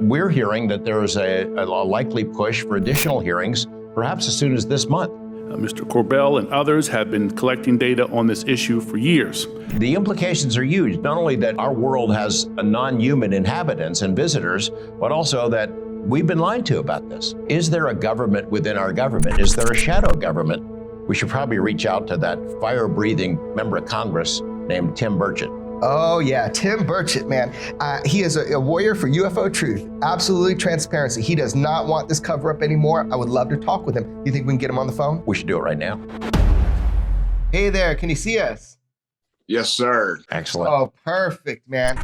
we're hearing that there is a likely push for additional hearings, perhaps as soon as this month. Mr. Corbell and others have been collecting data on this issue for years. The implications are huge, not only that our world has a non-human inhabitants and visitors, but also that we've been lied to about this. Is there a government within our government? Is there a shadow government? We should probably reach out to that fire-breathing member of Congress named Tim Burchett. Oh yeah, Tim Burchett, man. He is a warrior for UFO truth. Absolutely transparency. He does not want this cover-up anymore. I would love to talk with him. You think we can get him on the phone? We should do it right now. Hey there, can you see us? Yes, sir. Excellent. Oh, perfect, man.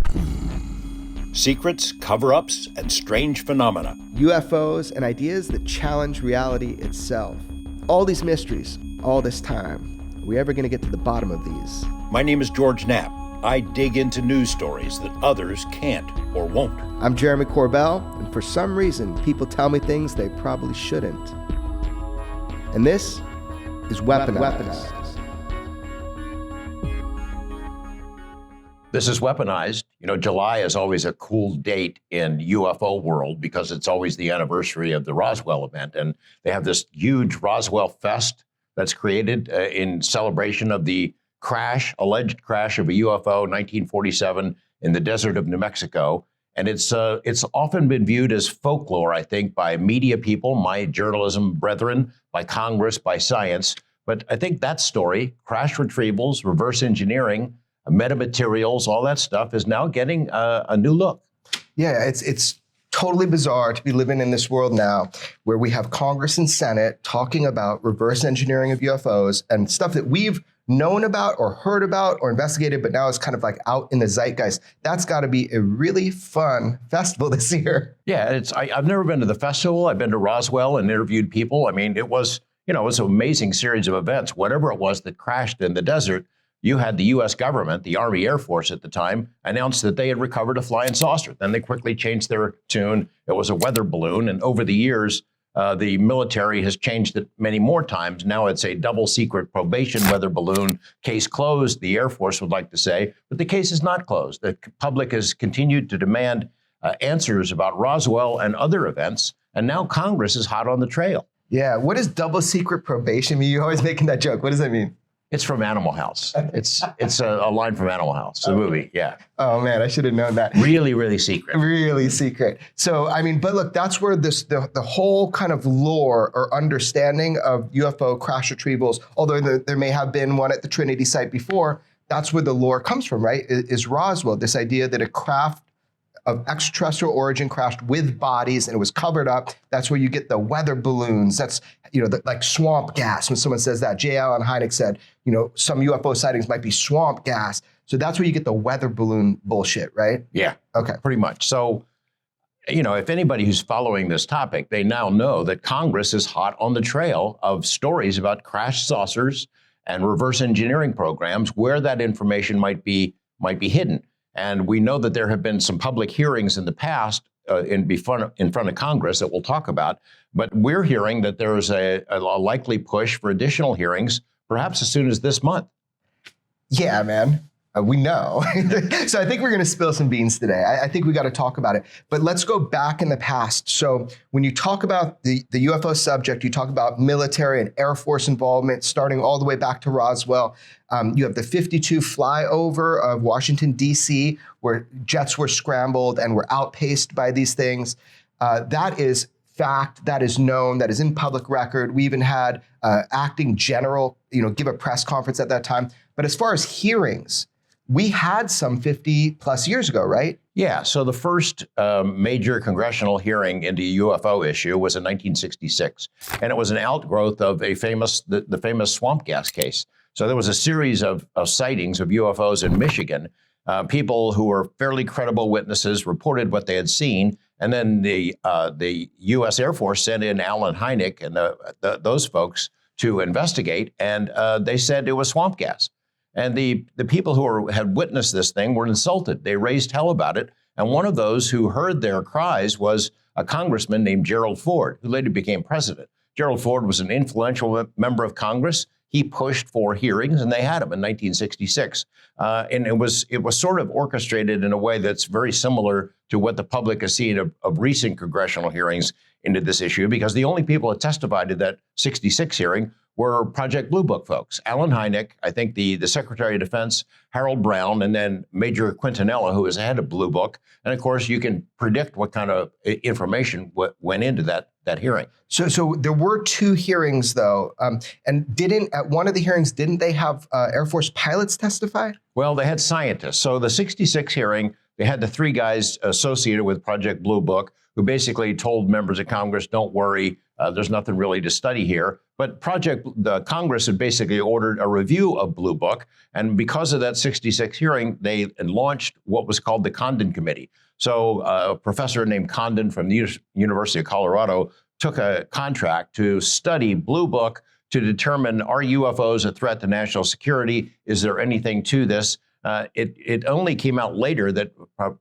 Secrets, cover-ups, and strange phenomena. UFOs and ideas that challenge reality itself. All these mysteries, all this time. Are we ever gonna get to the bottom of these? My name is George Knapp. I dig into news stories that others can't or won't. I'm Jeremy Corbell, and for some reason, people tell me things they probably shouldn't. And this is Weaponized. This is Weaponized. You know, July is always a cool date in UFO world because it's always the anniversary of the Roswell event. And they have this huge Roswell Fest that's created in celebration of the alleged crash of a UFO in 1947 in the desert of New Mexico. And it's often been viewed as folklore, I think, by media people, my journalism brethren, by Congress, by science. But I think that story, crash retrievals, reverse engineering, metamaterials, all that stuff is now getting a new look. Yeah, it's totally bizarre to be living in this world now where we have Congress and Senate talking about reverse engineering of UFOs and stuff that we've known about or heard about or investigated, but now it's kind of like out in the zeitgeist. That's got to be a really fun festival this year. Yeah, I've never been to the festival. I've been to Roswell and interviewed people. I mean, it was an amazing series of events. Whatever it was that crashed in the desert, you had the U.S. government, the Army Air Force at the time, announced that they had recovered a flying saucer. Then they quickly changed their tune. It was a weather balloon. And over the years, the military has changed it many more times. Now it's a double secret probation weather balloon. Case closed, the Air Force would like to say, but the case is not closed. The public has continued to demand answers about Roswell and other events. And now Congress is hot on the trail. Yeah, what does double secret probation mean? You're always making that joke. What does that mean? It's from Animal House. It's a line from Animal House, the movie, yeah. Oh man, I should have known that. Really, really secret. Really secret. So, I mean, but look, that's where the whole kind of lore or understanding of UFO crash retrievals, although there may have been one at the Trinity site before, that's where the lore comes from, right? Is Roswell, this idea that a craft of extraterrestrial origin crashed with bodies and it was covered up. That's where you get the weather balloons. That's, like swamp gas. When someone says that, J. Allen Hynek said, some UFO sightings might be swamp gas. So that's where you get the weather balloon bullshit, right? Yeah. Okay. Pretty much. So, if anybody who's following this topic, they now know that Congress is hot on the trail of stories about crashed saucers and reverse engineering programs where that information might be hidden. And we know that there have been some public hearings in the past in front of Congress that we'll talk about. But we're hearing that there is a likely push for additional hearings, perhaps as soon as this month. Yeah, man. We know. So I think we're going to spill some beans today. I think we got to talk about it. But let's go back in the past. So when you talk about the UFO subject, you talk about military and Air Force involvement, starting all the way back to Roswell. You have the 52 flyover of Washington, D.C., where jets were scrambled and were outpaced by these things. That is fact, that is known, that is in public record. We even had acting general, give a press conference at that time. But as far as hearings, we had some 50 plus years ago, right? Yeah. So the first major congressional hearing into a UFO issue was in 1966, and it was an outgrowth of the famous swamp gas case. So there was a series of sightings of UFOs in Michigan. People who were fairly credible witnesses reported what they had seen, and then the U.S. Air Force sent in Allen Hynek and those folks to investigate, and they said it was swamp gas. And the people who had witnessed this thing were insulted. They raised hell about it. And one of those who heard their cries was a congressman named Gerald Ford, who later became president. Gerald Ford was an influential member of Congress. He pushed for hearings, and they had them in 1966. And it was sort of orchestrated in a way that's very similar to what the public has seen of recent congressional hearings into this issue, because the only people that testified to that 66 hearing were Project Blue Book folks. Alan Hynek, I think the Secretary of Defense, Harold Brown, and then Major Quintanilla, who is head of Blue Book. And of course, you can predict what kind of information went into that hearing. So there were two hearings, though, and at one of the hearings, didn't they have Air Force pilots testify? Well, they had scientists. So the 66 hearing, they had the three guys associated with Project Blue Book who basically told members of Congress, don't worry, there's nothing really to study here. But the Congress had basically ordered a review of Blue Book. And because of that 66 hearing, they launched what was called the Condon Committee. So a professor named Condon from the University of Colorado took a contract to study Blue Book to determine, are UFOs a threat to national security? Is there anything to this? It only came out later that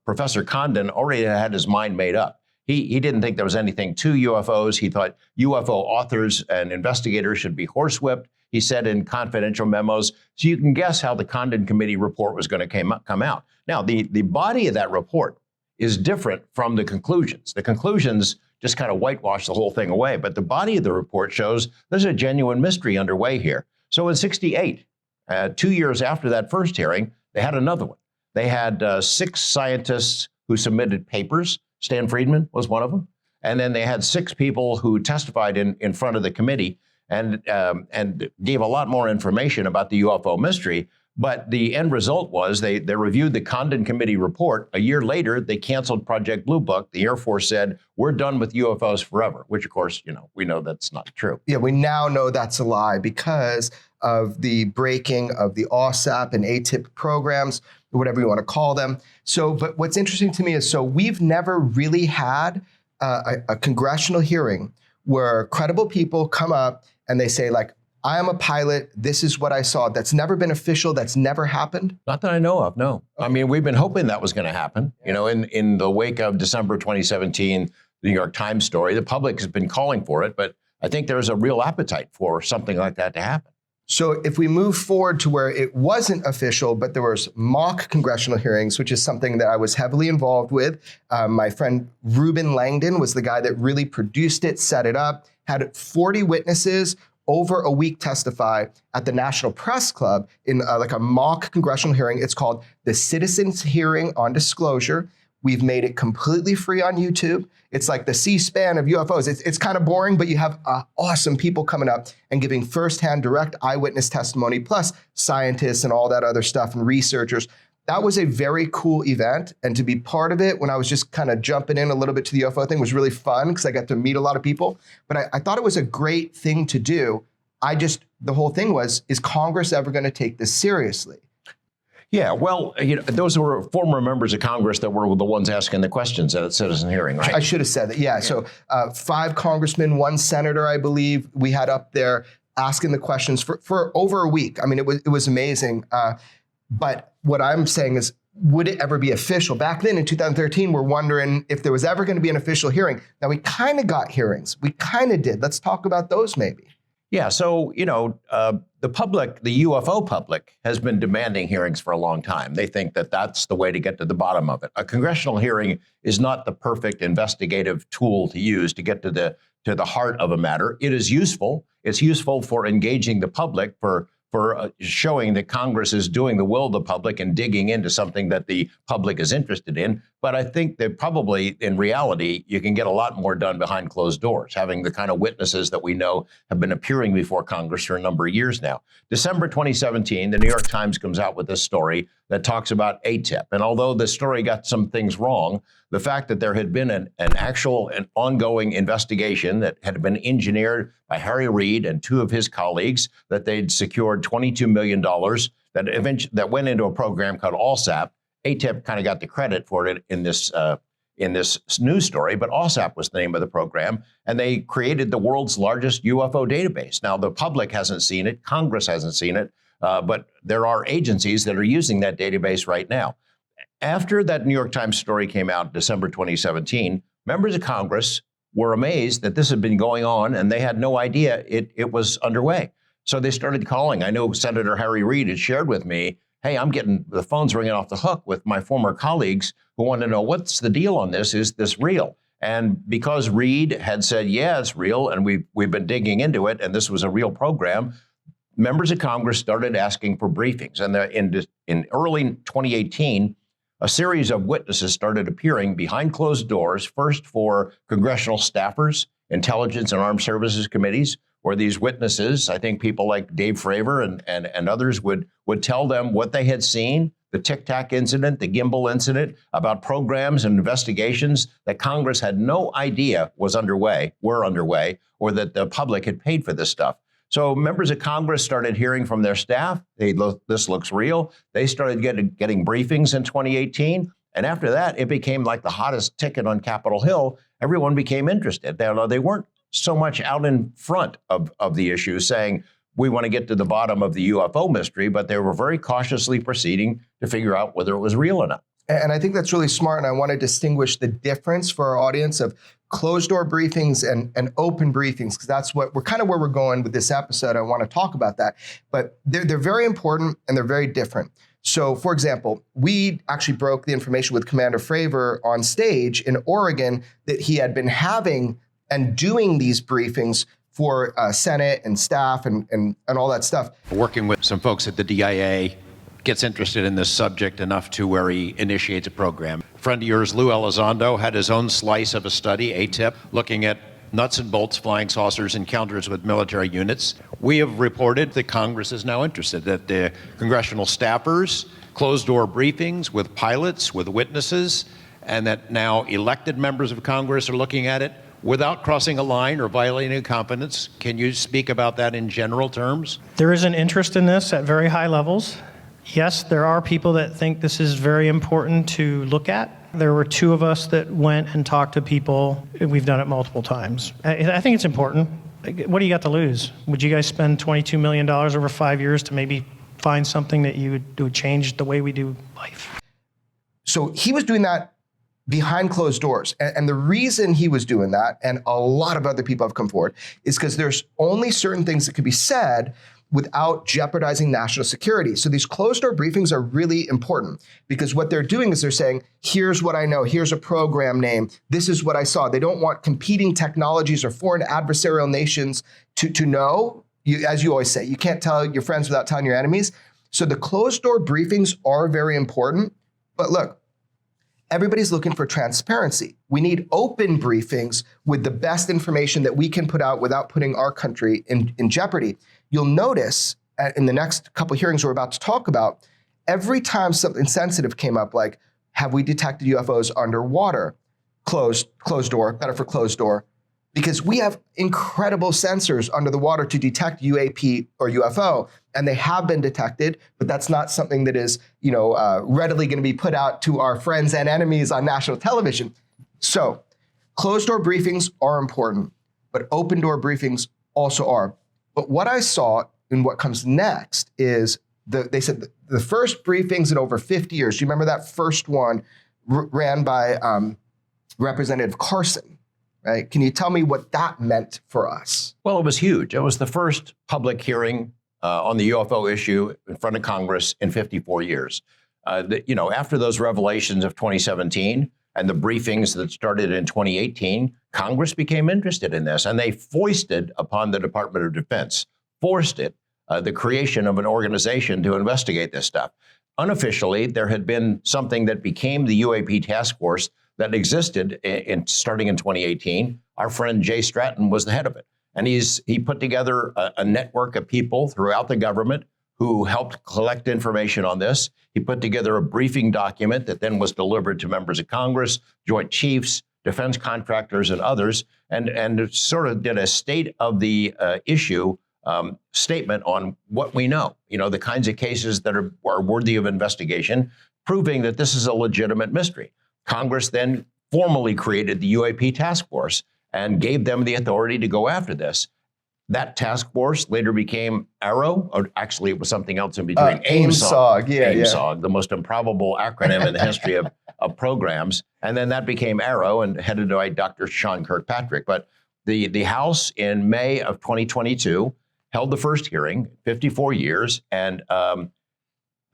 Professor Condon already had his mind made up. He didn't think there was anything to UFOs. He thought UFO authors and investigators should be horsewhipped, he said in confidential memos. So you can guess how the Condon Committee report was going to come out. Now, the body of that report is different from the conclusions. The conclusions just kind of whitewash the whole thing away. But the body of the report shows there's a genuine mystery underway here. So in 68, 2 years after that first hearing, they had another one. They had 6 scientists who submitted papers. Stan Friedman was one of them. And then they had 6 people who testified in front of the committee and gave a lot more information about the UFO mystery. But the end result was they reviewed the Condon Committee report. A year later, they canceled Project Blue Book. The Air Force said, we're done with UFOs forever, which, of course, we know that's not true. Yeah, we now know that's a lie because of the breaking of the OSAP and ATIP programs, whatever you want to call them. So, but what's interesting to me is, so we've never really had a congressional hearing where credible people come up and they say, like, I am a pilot, this is what I saw. That's never been official, that's never happened? Not that I know of, no. Okay. I mean, we've been hoping that was going to happen. Yeah. In the wake of December 2017, the New York Times story, the public has been calling for it, but I think there's a real appetite for something like that to happen. So if we move forward to where it wasn't official, but there was mock congressional hearings, which is something that I was heavily involved with. My friend Ruben Langdon was the guy that really produced it, set it up, had 40 witnesses over a week testify at the National Press Club in like a mock congressional hearing. It's called the Citizens Hearing on Disclosure. We've made it completely free on YouTube. It's like the C-SPAN of UFOs. It's kind of boring, but you have awesome people coming up and giving firsthand direct eyewitness testimony, plus scientists and all that other stuff and researchers. That was a very cool event. And to be part of it when I was just kind of jumping in a little bit to the UFO thing was really fun because I got to meet a lot of people. But I thought it was a great thing to do. The whole thing was, is Congress ever going to take this seriously? Yeah, well, those were former members of Congress that were the ones asking the questions at a citizen hearing, right? I should have said that. Yeah. So 5 congressmen, 1 senator, I believe, we had up there asking the questions for over a week. I mean, it was amazing. But what I'm saying is, would it ever be official? Back then in 2013, we're wondering if there was ever going to be an official hearing. Now, we kind of got hearings. We kind of did. Let's talk about those maybe. Yeah, so, the public, the UFO public, has been demanding hearings for a long time. They think that that's the way to get to the bottom of it. A congressional hearing is not the perfect investigative tool to use to get to the heart of a matter. It is useful. It's useful for engaging the public, for showing that Congress is doing the will of the public and digging into something that the public is interested in. But I think that probably in reality, you can get a lot more done behind closed doors, having the kind of witnesses that we know have been appearing before Congress for a number of years now. December 2017, the New York Times comes out with this story that talks about ATIP. And although the story got some things wrong, the fact that there had been an ongoing investigation that had been engineered by Harry Reid and 2 of his colleagues, that they'd secured $22 million that went into a program called ALSAP. ATIP kind of got the credit for it in this news story, but ALSAP was the name of the program, and they created the world's largest UFO database. Now, the public hasn't seen it, Congress hasn't seen it, but there are agencies that are using that database right now. After that New York Times story came out December 2017, members of Congress were amazed that this had been going on, and they had no idea it was underway. So they started calling. I know Senator Harry Reid had shared with me hey, I'm getting the phone's ringing off the hook with my former colleagues who want to know, what's the deal on this? Is this real? And because Reid had said, yeah, it's real, and we've been digging into it, and this was a real program, members of Congress started asking for briefings. And in early 2018, a series of witnesses started appearing behind closed doors, first for congressional staffers, intelligence and armed services committees, where these witnesses, I think people like Dave Fravor and others would tell them what they had seen, the Tic Tac incident, the gimbal incident, about programs and investigations that Congress had no idea were underway, or that the public had paid for this stuff. So members of Congress started hearing from their staff. This looks real. They started getting briefings in 2018. And after that, it became like the hottest ticket on Capitol Hill. Everyone became interested. They weren't so much out in front of the issue saying, we want to get to the bottom of the UFO mystery, but they were very cautiously proceeding to figure out whether it was real or not. And I think that's really smart. And I want to distinguish the difference for our audience of closed door briefings and open briefings, because that's what we're kind of where we're going with this episode. I want to talk about that. But they're very important and they're very different. So, for example, we actually broke the information with Commander Fravor on stage in Oregon that he had been having and doing these briefings for Senate and staff and all that stuff. Working with some folks at the DIA, gets interested in this subject enough to where he initiates a program. A friend of yours, Lou Elizondo, had his own slice of a study, ATIP, looking at nuts and bolts flying saucers encounters with military units. We have reported that Congress is now interested, that the congressional staffers, closed-door briefings with pilots, with witnesses, and that now elected members of Congress are looking at it without crossing a line or violating confidence. Can you speak about that in general terms? There is an interest in this at very high levels. Yes, there are people that think this is very important to look at. There were two of us that went and talked to people. We've done it multiple times. I think it's important. What do you got to lose? Would you guys spend $22 million over 5 years to maybe find something that would change the way we do life? So he was doing that behind closed doors. And the reason he was doing that, and a lot of other people have come forward, is because there's only certain things that could be said without jeopardizing national security. So these closed-door briefings are really important because what they're doing is they're saying, here's what I know, here's a program name, this is what I saw. They don't want competing technologies or foreign adversarial nations to know. As you always say, you can't tell your friends without telling your enemies. So the closed-door briefings are very important. But look, everybody's looking for transparency. We need open briefings with the best information that we can put out without putting our country in jeopardy. You'll notice in the next couple of hearings we're about to talk about, every time something sensitive came up, like, have we detected UFOs underwater? Closed door, better for closed door. Because we have incredible sensors under the water to detect UAP or UFO, and they have been detected, but that's not something that is, readily going to be put out to our friends and enemies on national television. So, closed door briefings are important, but open door briefings also are. But what I saw in what comes next is they said the first briefings in over 50 years. Do you remember that first one ran by Representative Carson? Right? Can you tell me what that meant for us? Well, it was huge. It was the first public hearing on the UFO issue in front of Congress in 54 years. After those revelations of 2017 and the briefings that started in 2018, Congress became interested in this, and they foisted upon the Department of Defense, the creation of an organization to investigate this stuff. Unofficially, there had been something that became the UAP task force that existed starting in 2018. Our friend Jay Stratton was the head of it. And he put together a network of people throughout the government who helped collect information on this. He put together a briefing document that then was delivered to members of Congress, Joint Chiefs, defense contractors, and others, and sort of did a state of the issue statement on what we know, the kinds of cases that are worthy of investigation, proving that this is a legitimate mystery. Congress then formally created the UAP task force and gave them the authority to go after this. That task force later became AARO, or actually it was something else in between. AIMSOG, AIMSOG, the most improbable acronym in the history of programs. And then that became AARO and headed by Dr. Sean Kirkpatrick. But the House in May of 2022 held the first hearing, 54 years, and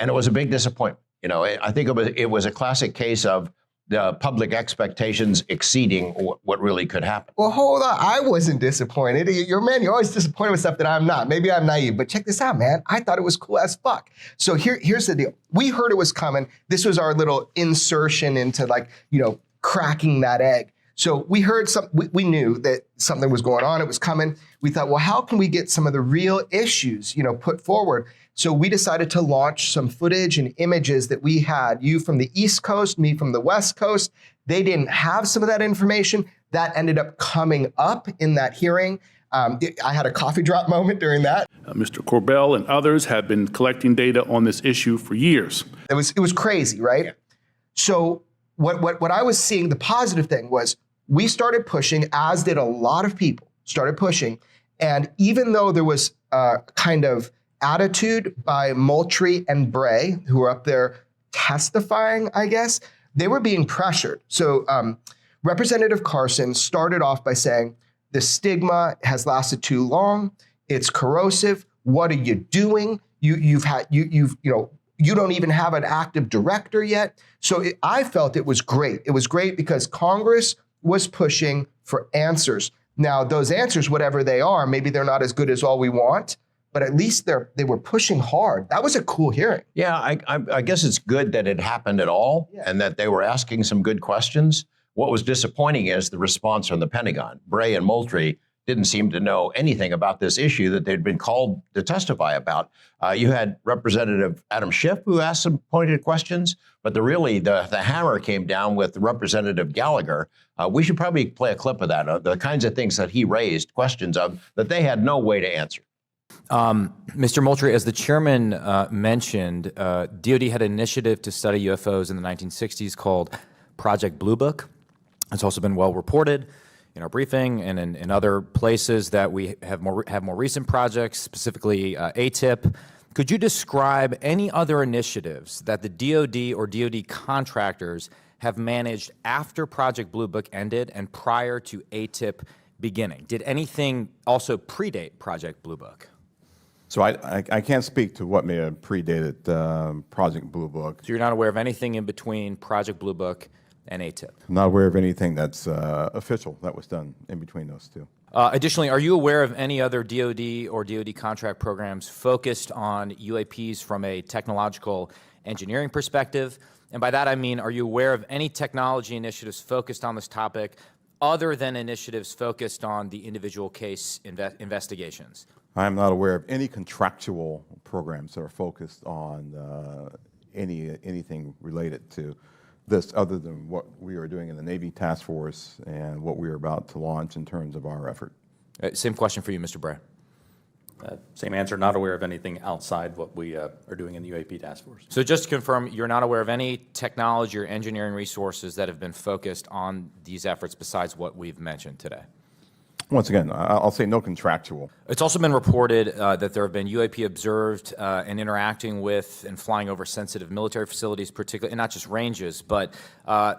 and it was a big disappointment. You know, I think it was a classic case of the public expectations exceeding what really could happen. Well, hold on. I wasn't disappointed. You're always disappointed with stuff that I'm not. Maybe I'm naive, but check this out, man. I thought it was cool as fuck. So here's the deal. We heard it was coming. This was our little insertion into cracking that egg. So we heard we knew that something was going on. It was coming. We thought, well, how can we get some of the real issues, put forward? So we decided to launch some footage and images that we had, you from the East Coast, me from the West Coast. They didn't have some of that information. That ended up coming up in that hearing. I had a coffee drop moment during that. Mr. Corbell and others have been collecting data on this issue for years. It was crazy, right? Yeah. So what I was seeing, the positive thing was we started pushing, as did a lot of people, started pushing. And even though there was kind of attitude by Moultrie and Bray, who were up there testifying, I guess, they were being pressured. So Representative Carson started off by saying, the stigma has lasted too long. It's corrosive. What are you doing? You don't even have an active director yet. So I felt it was great. It was great because Congress was pushing for answers. Now, those answers, whatever they are, maybe they're not as good as all we want, but at least they were pushing hard. That was a cool hearing. Yeah, I guess it's good that it happened at all and that they were asking some good questions. What was disappointing is the response from the Pentagon. Bray and Moultrie didn't seem to know anything about this issue that they'd been called to testify about. You had Representative Adam Schiff, who asked some pointed questions, but the hammer came down with Representative Gallagher. We should probably play a clip of that, the kinds of things that he raised questions of that they had no way to answer. Mr. Moultrie, as the chairman mentioned, DoD had an initiative to study UFOs in the 1960s called Project Blue Book. It's also been well reported in our briefing and in other places that we have more recent projects, specifically ATIP. Could you describe any other initiatives that the DoD or DoD contractors have managed after Project Blue Book ended and prior to ATIP beginning? Did anything also predate Project Blue Book? So I can't speak to what may have predated Project Blue Book. So you're not aware of anything in between Project Blue Book and ATIP? I'm not aware of anything that's official that was done in between those two. Additionally, are you aware of any other DoD or DoD contract programs focused on UAPs from a technological engineering perspective? And by that I mean, are you aware of any technology initiatives focused on this topic other than initiatives focused on the individual case investigations? I am not aware of any contractual programs that are focused on anything related to this other than what we are doing in the Navy Task Force and what we are about to launch in terms of our effort. Same question for you, Mr. Bray. Same answer, not aware of anything outside what we are doing in the UAP Task Force. So just to confirm, you're not aware of any technology or engineering resources that have been focused on these efforts besides what we've mentioned today? Once again, I'll say no contractual. It's also been reported that there have been UAP observed and interacting with and flying over sensitive military facilities, particularly, and not just ranges, but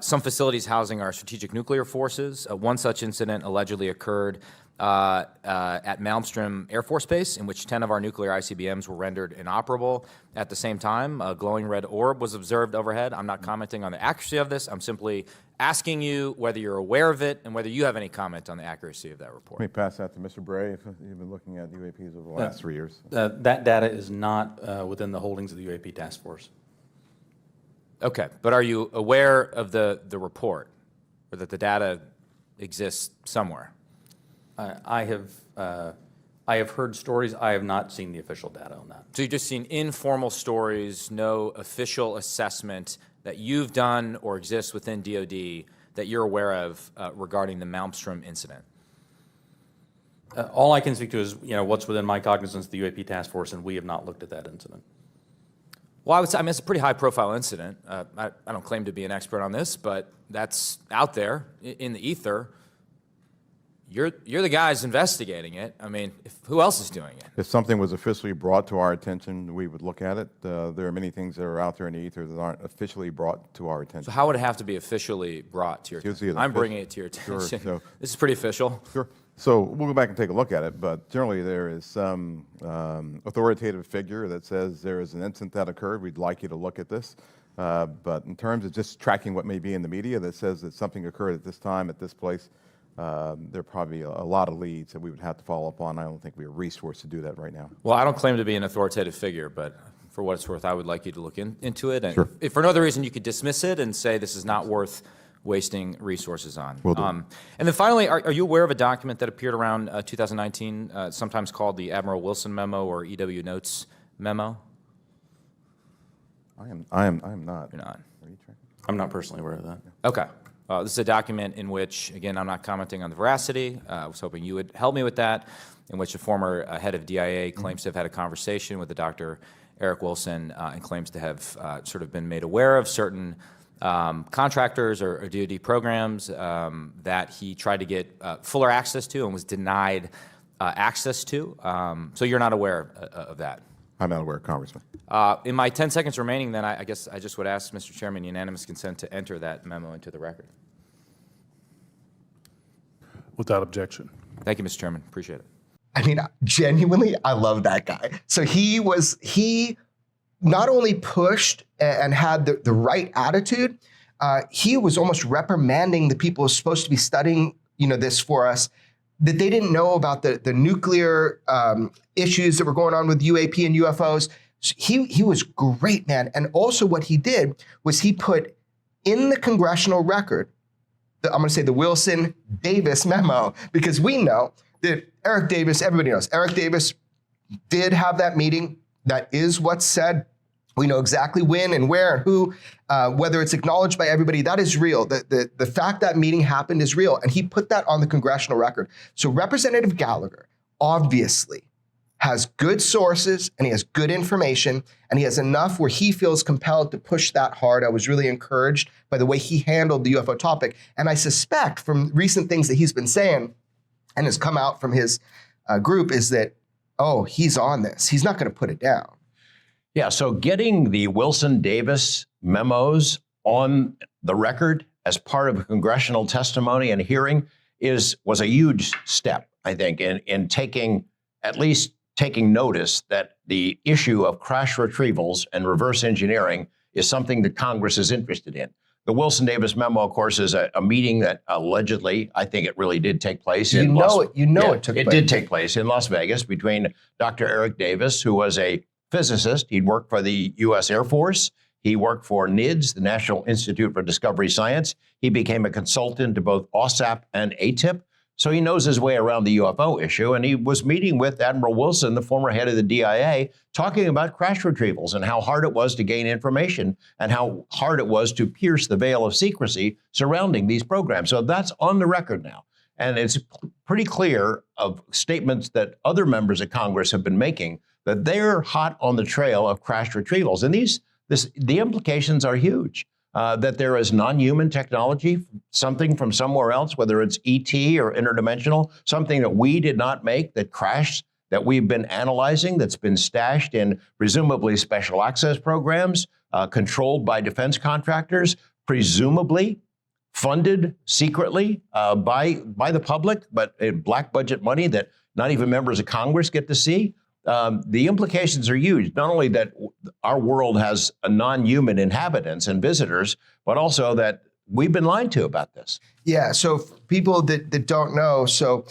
some facilities housing our strategic nuclear forces. One such incident allegedly occurred at Malmstrom Air Force Base, in which 10 of our nuclear ICBMs were rendered inoperable. At the same time, a glowing red orb was observed overhead. I'm not commenting on the accuracy of this. I'm simply asking you whether you're aware of it and whether you have any comment on the accuracy of that report. Let me pass that to Mr. Bray, if you've been looking at UAPs over the last 3 years. That data is not within the holdings of the UAP Task Force. Okay, but are you aware of the report, or that the data exists somewhere? I have heard stories. I have not seen the official data on that. So you've just seen informal stories, no official assessment that you've done or exists within DoD that you're aware of regarding the Malmstrom incident? All I can speak to is what's within my cognizance of the UAP Task Force, and we have not looked at that incident. Well, I would say, it's a pretty high-profile incident. I don't claim to be an expert on this, but that's out there in the ether. you're the guys investigating it. I mean, who else is doing it? If something was officially brought to our attention, we would look at it. There are many things that are out there in the ether that aren't officially brought to our attention. So how would it have to be officially brought to your attention? I'm bringing it to your attention. Sure, this is pretty official. Sure. So we'll go back and take a look at it, but generally there is some authoritative figure that says there is an incident that occurred. We'd like you to look at this. But in terms of just tracking what may be in the media that says that something occurred at this time, at this place, there are probably a lot of leads that we would have to follow up on. I don't think we are resourced to do that right now. Well, I don't claim to be an authoritative figure, but for what it's worth, I would like you to look into it. And Sure. if for no other reason, you could dismiss it and say this is not worth wasting resources on. Will do. And then finally, are you aware of a document that appeared around 2019, sometimes called the Admiral Wilson memo or EW Notes memo? I am not. You're not. Are you tracking? I'm not personally aware of that. Okay. This is a document in which, again, I'm not commenting on the veracity. I was hoping you would help me with that, in which a former head of DIA claims to have had a conversation with the Dr. Eric Wilson and claims to have sort of been made aware of certain contractors or DoD programs that he tried to get fuller access to and was denied access to. So you're not aware of that? I'm not aware, Congressman. In my 10 seconds remaining, then, I guess I just would ask, Mr. Chairman, unanimous consent to enter that memo into the record. Without objection. Thank you, Mr. Chairman. Appreciate it. I mean, genuinely, I love that guy. So he not only pushed and had the right attitude, he was almost reprimanding the people who were supposed to be studying, this for us, that they didn't know about the nuclear issues that were going on with UAP and UFOs. So he was great, man. And also what he did was he put in the congressional record, I'm going to say the Wilson Davis memo, because we know that Eric Davis, everybody knows, Eric Davis did have that meeting. That is what's said. We know exactly when and where and who, whether it's acknowledged by everybody, that is real. The fact that meeting happened is real. And he put that on the congressional record. So Representative Gallagher obviously has good sources and he has good information and he has enough where he feels compelled to push that hard. I was really encouraged by the way he handled the UFO topic. And I suspect from recent things that he's been saying and has come out from his group is that, oh, he's on this. He's not going to put it down. Yeah, so getting the Wilson Davis memos on the record as part of a congressional testimony and hearing was a huge step, I think, in taking notice that the issue of crash retrievals and reverse engineering is something that Congress is interested in. The Wilson Davis memo, of course, is a meeting that allegedly, I think it really did take place in it took place. It did take place in Las Vegas between Dr. Eric Davis, who was a physicist. He'd worked for the U.S. Air Force. He worked for NIDS, the National Institute for Discovery Science. He became a consultant to both OSAP and ATIP. So he knows his way around the UFO issue. And he was meeting with Admiral Wilson, the former head of the DIA, talking about crash retrievals and how hard it was to gain information and how hard it was to pierce the veil of secrecy surrounding these programs. So that's on the record now. And it's pretty clear of statements that other members of Congress have been making that they're hot on the trail of crash retrievals. And the implications are huge, that there is non-human technology, something from somewhere else, whether it's ET or interdimensional, something that we did not make that crashed, that we've been analyzing, that's been stashed in presumably special access programs, controlled by defense contractors, presumably funded secretly by the public, but in black budget money that not even members of Congress get to see. The implications are huge, not only that our world has a non-human inhabitants and visitors, but also that we've been lied to about this. Yeah, so people that don't know, so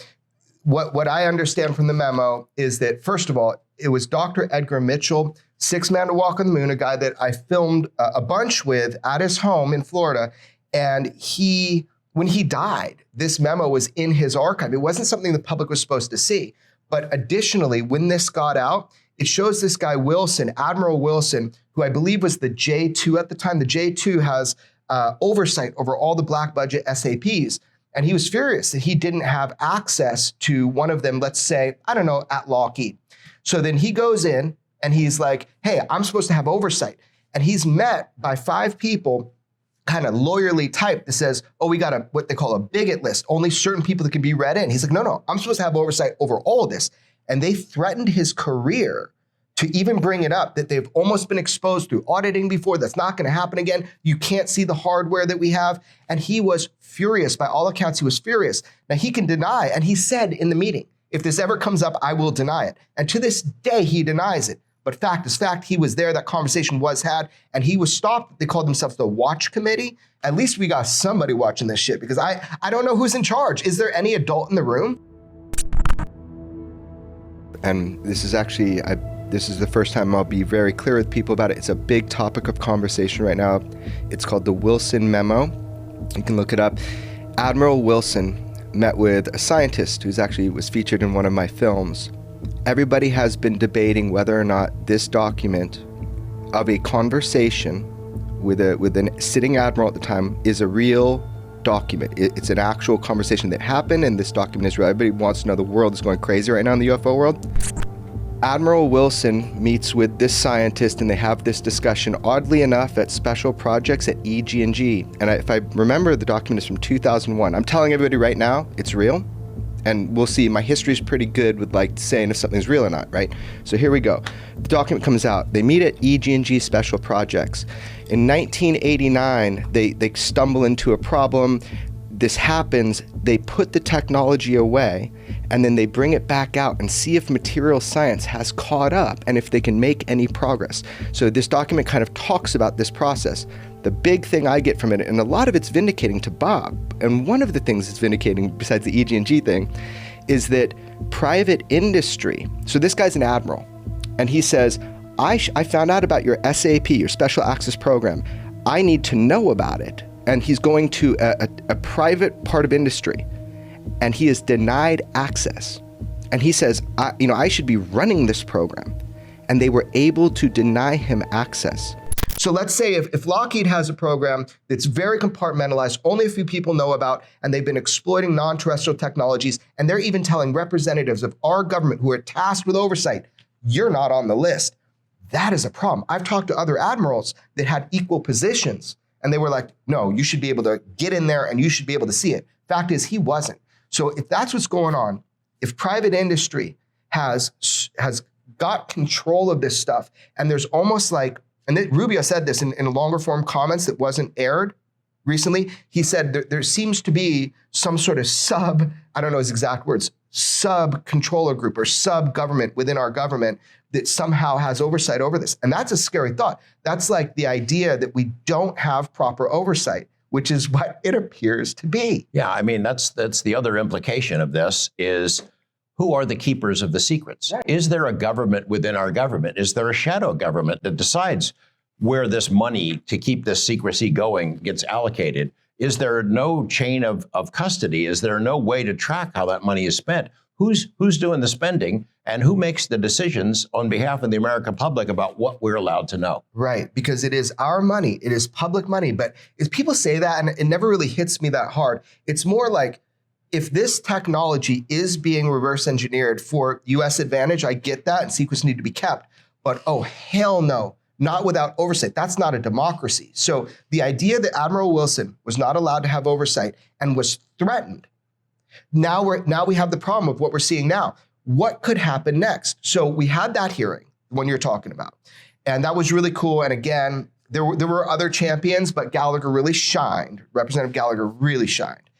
what I understand from the memo is that, first of all, it was Dr. Edgar Mitchell, Sixth Man to Walk on the Moon, a guy that I filmed a bunch with at his home in Florida. And when he died, this memo was in his archive. It wasn't something the public was supposed to see. But additionally, when this got out, it shows this guy Wilson, Admiral Wilson, who I believe was the J2 at the time. The J2 has oversight over all the black budget SAPs. And he was furious that he didn't have access to one of them, let's say, I don't know, at Lockheed. So then he goes in and he's like, hey, I'm supposed to have oversight. And he's met by 5 people kind of lawyerly type that says, oh, we got what they call a bigot list, only certain people that can be read in. He's like, no, I'm supposed to have oversight over all of this. And they threatened his career to even bring it up, that they've almost been exposed through auditing before. That's not going to happen again. You can't see the hardware that we have. And he was furious. By all accounts, he was furious. Now, he can deny, and he said in the meeting, if this ever comes up, I will deny it. And to this day, he denies it. But fact is fact, he was there, that conversation was had, and he was stopped. They called themselves the Watch Committee. At least we got somebody watching this shit, because I don't know who's in charge. Is there any adult in the room? And this is actually, this is the first time I'll be very clear with people about it. It's a big topic of conversation right now. It's called the Wilson Memo. You can look it up. Admiral Wilson met with a scientist who's actually was featured in one of my films. Everybody has been debating whether or not this document of a conversation with a sitting admiral at the time is a real document. It's an actual conversation that happened, and this document is real. Everybody wants to know. The world is going crazy right now in the UFO world. Admiral Wilson meets with this scientist, and they have this discussion, oddly enough, at special projects at EG&G. And if I remember, the document is from 2001. I'm telling everybody right now, it's real. And we'll see, my history is pretty good with like saying if something's real or not, right? So here we go. The document comes out. They meet at EG&G Special Projects. In 1989, they stumble into a problem. This happens, they put the technology away, and then they bring it back out and see if material science has caught up and if they can make any progress. So this document kind of talks about this process. The big thing I get from it, and a lot of it's vindicating to Bob, and one of the things it's vindicating besides the EG&G thing, is that private industry, so this guy's an admiral, and he says, I found out about your SAP, your Special Access Program. I need to know about it. And he's going to a private part of industry, and he is denied access. And he says, I should be running this program. And they were able to deny him access. So let's say if Lockheed has a program that's very compartmentalized, only a few people know about, and they've been exploiting non-terrestrial technologies, and they're even telling representatives of our government who are tasked with oversight, you're not on the list. That is a problem. I've talked to other admirals that had equal positions, and they were like, no, you should be able to get in there and you should be able to see it. Fact is, he wasn't. So if that's what's going on, if private industry has got control of this stuff, and there's almost like, and Rubio said this in longer form comments that wasn't aired recently, he said there seems to be some sort of I don't know his exact words, sub-controller group or sub-government within our government that somehow has oversight over this. And that's a scary thought. That's like the idea that we don't have proper oversight, which is what it appears to be. Yeah, I mean, that's the other implication of this is, who are the keepers of the secrets? Right. Is there a government within our government? Is there a shadow government that decides where this money to keep this secrecy going gets allocated? Is there no chain of custody? Is there no way to track how that money is spent? Who's doing the spending, and who makes the decisions on behalf of the American public about what we're allowed to know? Right, because it is our money, it is public money. But if people say that, and it never really hits me that hard, it's more like, if this technology is being reverse engineered for US advantage, I get that, and secrets need to be kept. But oh, hell no, not without oversight. That's not a democracy. So the idea that Admiral Wilson was not allowed to have oversight and was threatened, now we have the problem of what we're seeing now. What could happen next? So we had that hearing, the one you're talking about, and that was really cool. And again, there were other champions, but Gallagher really shined. Representative Gallagher really shined.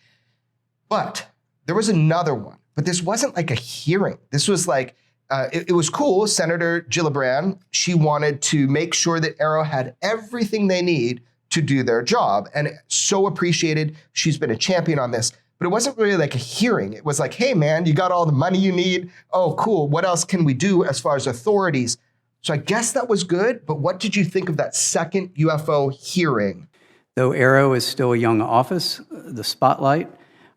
But there was another one, but this wasn't like a hearing. This was like, it was cool. Senator Gillibrand, she wanted to make sure that AARO had everything they need to do their job, and so appreciated. She's been a champion on this. But it wasn't really like a hearing. It was like, hey, man, you got all the money you need. Oh, cool. What else can we do as far as authorities? So I guess that was good. But what did you think of that second UFO hearing? Though AARO is still a young office, the spotlight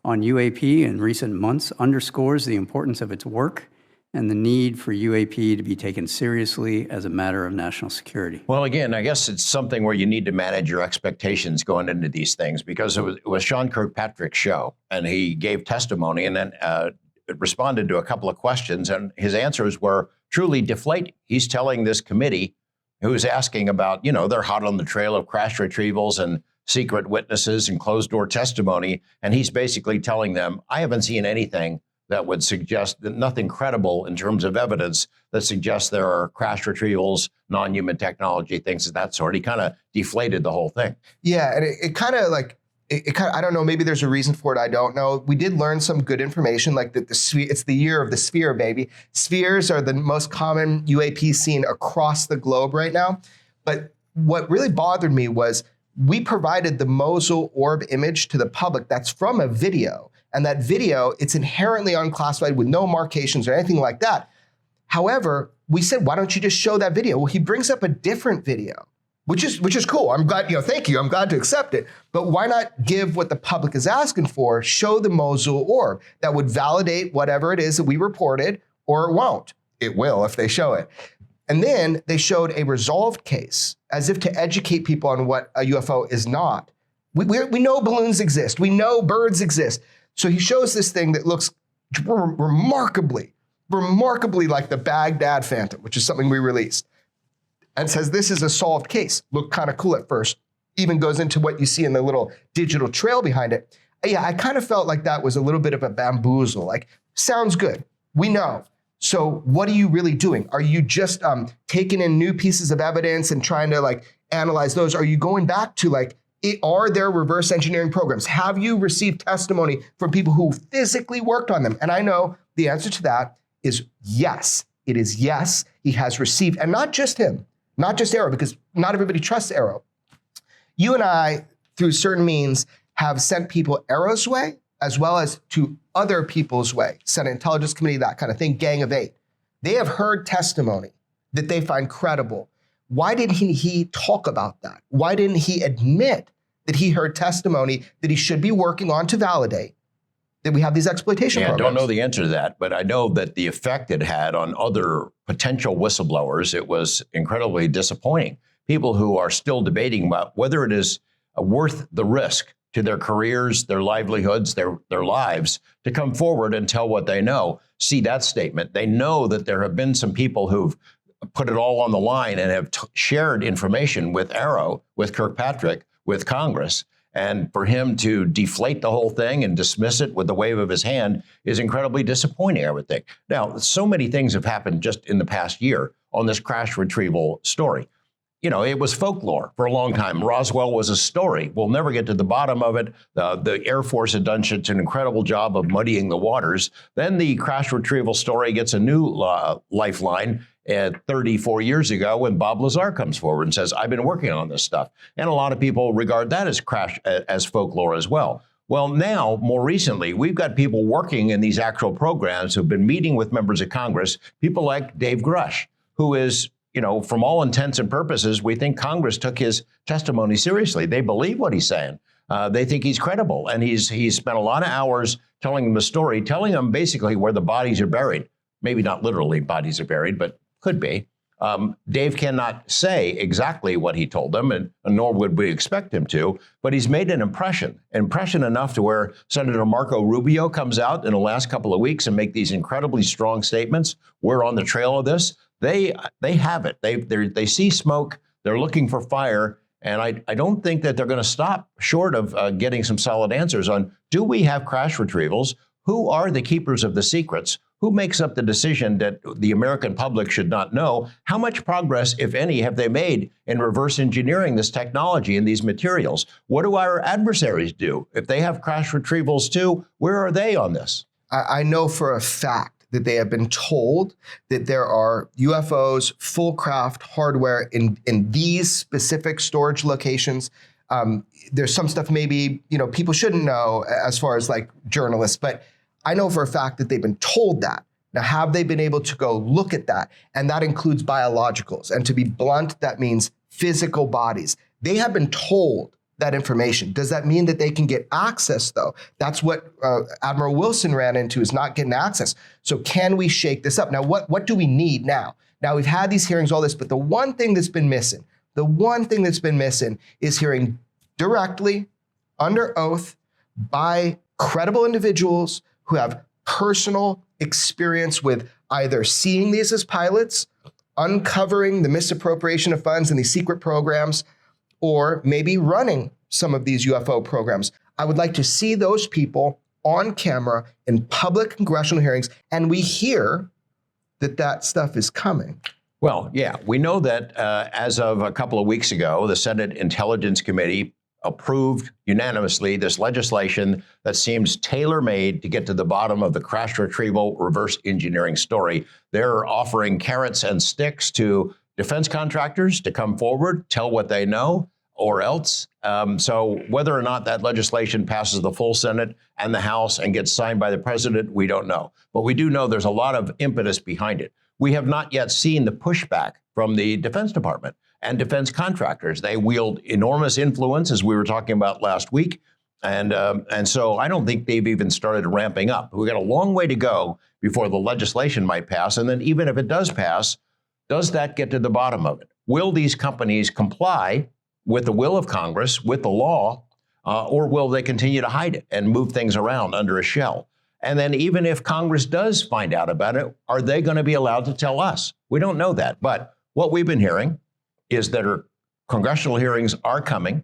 on UAP in recent months underscores the importance of its work and the need for UAP to be taken seriously as a matter of national security. Well, again, I guess it's something where you need to manage your expectations going into these things, because it was Sean Kirkpatrick's show, and he gave testimony and then responded to a couple of questions, and his answers were truly deflating. He's telling this committee, who's asking about, they're hot on the trail of crash retrievals, and secret witnesses and closed door testimony. And he's basically telling them, I haven't seen anything that would suggest that nothing credible in terms of evidence that suggests there are crash retrievals, non-human technology, things of that sort. He kind of deflated the whole thing. Yeah, and it kind of like, I don't know, maybe there's a reason for it, I don't know. We did learn some good information, like that it's the year of the sphere, baby. Spheres are the most common UAP seen across the globe right now. But what really bothered me was we provided the Mosul orb image to the public that's from a video. And that video, it's inherently unclassified with no markations or anything like that. However, we said, why don't you just show that video? Well, he brings up a different video, which is cool. I'm glad, thank you. I'm glad to accept it. But why not give what the public is asking for, show the Mosul orb that would validate whatever it is that we reported, or it won't. It will if they show it. And then they showed a resolved case as if to educate people on what a UFO is not. We know balloons exist. We know birds exist. So he shows this thing that looks remarkably like the Baghdad Phantom, which is something we released, and says this is a solved case. Looked kind of cool at first. Even goes into what you see in the little digital trail behind it. Yeah, I kind of felt like that was a little bit of a bamboozle. Like, sounds good. We know. So what are you really doing? Are you just taking in new pieces of evidence and trying to like analyze those? Are you going back to like, are there reverse engineering programs? Have you received testimony from people who physically worked on them? And I know the answer to that is yes. It is yes, he has received, and not just him, not just AARO, because not everybody trusts AARO. You and I, through certain means, have sent people AARO's way, as well as to other people's way, Senate Intelligence Committee, that kind of thing, Gang of Eight. They have heard testimony that they find credible. Why didn't he talk about that? Why didn't he admit that he heard testimony that he should be working on to validate that we have these exploitation programs? I don't know the answer to that, but I know that the effect it had on other potential whistleblowers, it was incredibly disappointing. People who are still debating about whether it is worth the risk to their careers, their livelihoods, their lives, to come forward and tell what they know, see that statement. They know that there have been some people who've put it all on the line and have shared information with AARO, with Kirkpatrick, with Congress. And for him to deflate the whole thing and dismiss it with the wave of his hand is incredibly disappointing, I would think. Now, so many things have happened just in the past year on this crash retrieval story. You know, it was folklore for a long time. Roswell was a story. We'll never get to the bottom of it. The Air Force had done such an incredible job of muddying the waters. Then the crash retrieval story gets a new lifeline 34 years ago when Bob Lazar comes forward and says, I've been working on this stuff. And a lot of people regard that as folklore as well. Well, now, more recently, we've got people working in these actual programs who've been meeting with members of Congress, people like Dave Grush, who is, you know, from all intents and purposes, we think Congress took his testimony seriously. They believe what he's saying. They think he's credible. And he's spent a lot of hours telling them the story, telling them basically where the bodies are buried. Maybe not literally bodies are buried, but could be. Dave cannot say exactly what he told them, and nor would we expect him to, but he's made an impression enough to where Senator Marco Rubio comes out in the last couple of weeks and make these incredibly strong statements. We're on the trail of this. They have it. They see smoke. They're looking for fire. And I don't think that they're going to stop short of getting some solid answers on, do we have crash retrievals? Who are the keepers of the secrets? Who makes up the decision that the American public should not know? How much progress, if any, have they made in reverse engineering this technology and these materials? What do our adversaries do? If they have crash retrievals too, where are they on this? I know for a fact that they have been told that there are UFOs, full craft hardware in these specific storage locations. There's some stuff maybe, you know, people shouldn't know as far as like journalists, but I know for a fact that they've been told that. Now, have they been able to go look at that? And that includes biologicals. And to be blunt, that means physical bodies. They have been told that information. Does that mean that they can get access, though? That's what Admiral Wilson ran into, is not getting access. So can we shake this up? Now, what do we need now? Now, we've had these hearings, all this, but the one thing that's been missing is hearing directly, under oath, by credible individuals who have personal experience with either seeing these as pilots, uncovering the misappropriation of funds in these secret programs, or maybe running some of these UFO programs. I would like to see those people on camera in public congressional hearings, and we hear that stuff is coming. Well, yeah, we know that as of a couple of weeks ago, the Senate Intelligence Committee approved unanimously this legislation that seems tailor-made to get to the bottom of the crash retrieval reverse engineering story. They're offering carrots and sticks to defense contractors to come forward, tell what they know, or else. So whether or not that legislation passes the full Senate and the House and gets signed by the president, we don't know. But we do know there's a lot of impetus behind it. We have not yet seen the pushback from the Defense Department and defense contractors. They wield enormous influence, as we were talking about last week. And so I don't think they've even started ramping up. We've got a long way to go before the legislation might pass. And then even if it does pass, does that get to the bottom of it? Will these companies comply with the will of Congress, with the law, or will they continue to hide it and move things around under a shell? And then even if Congress does find out about it, are they going to be allowed to tell us? We don't know that. But what we've been hearing is that congressional hearings are coming,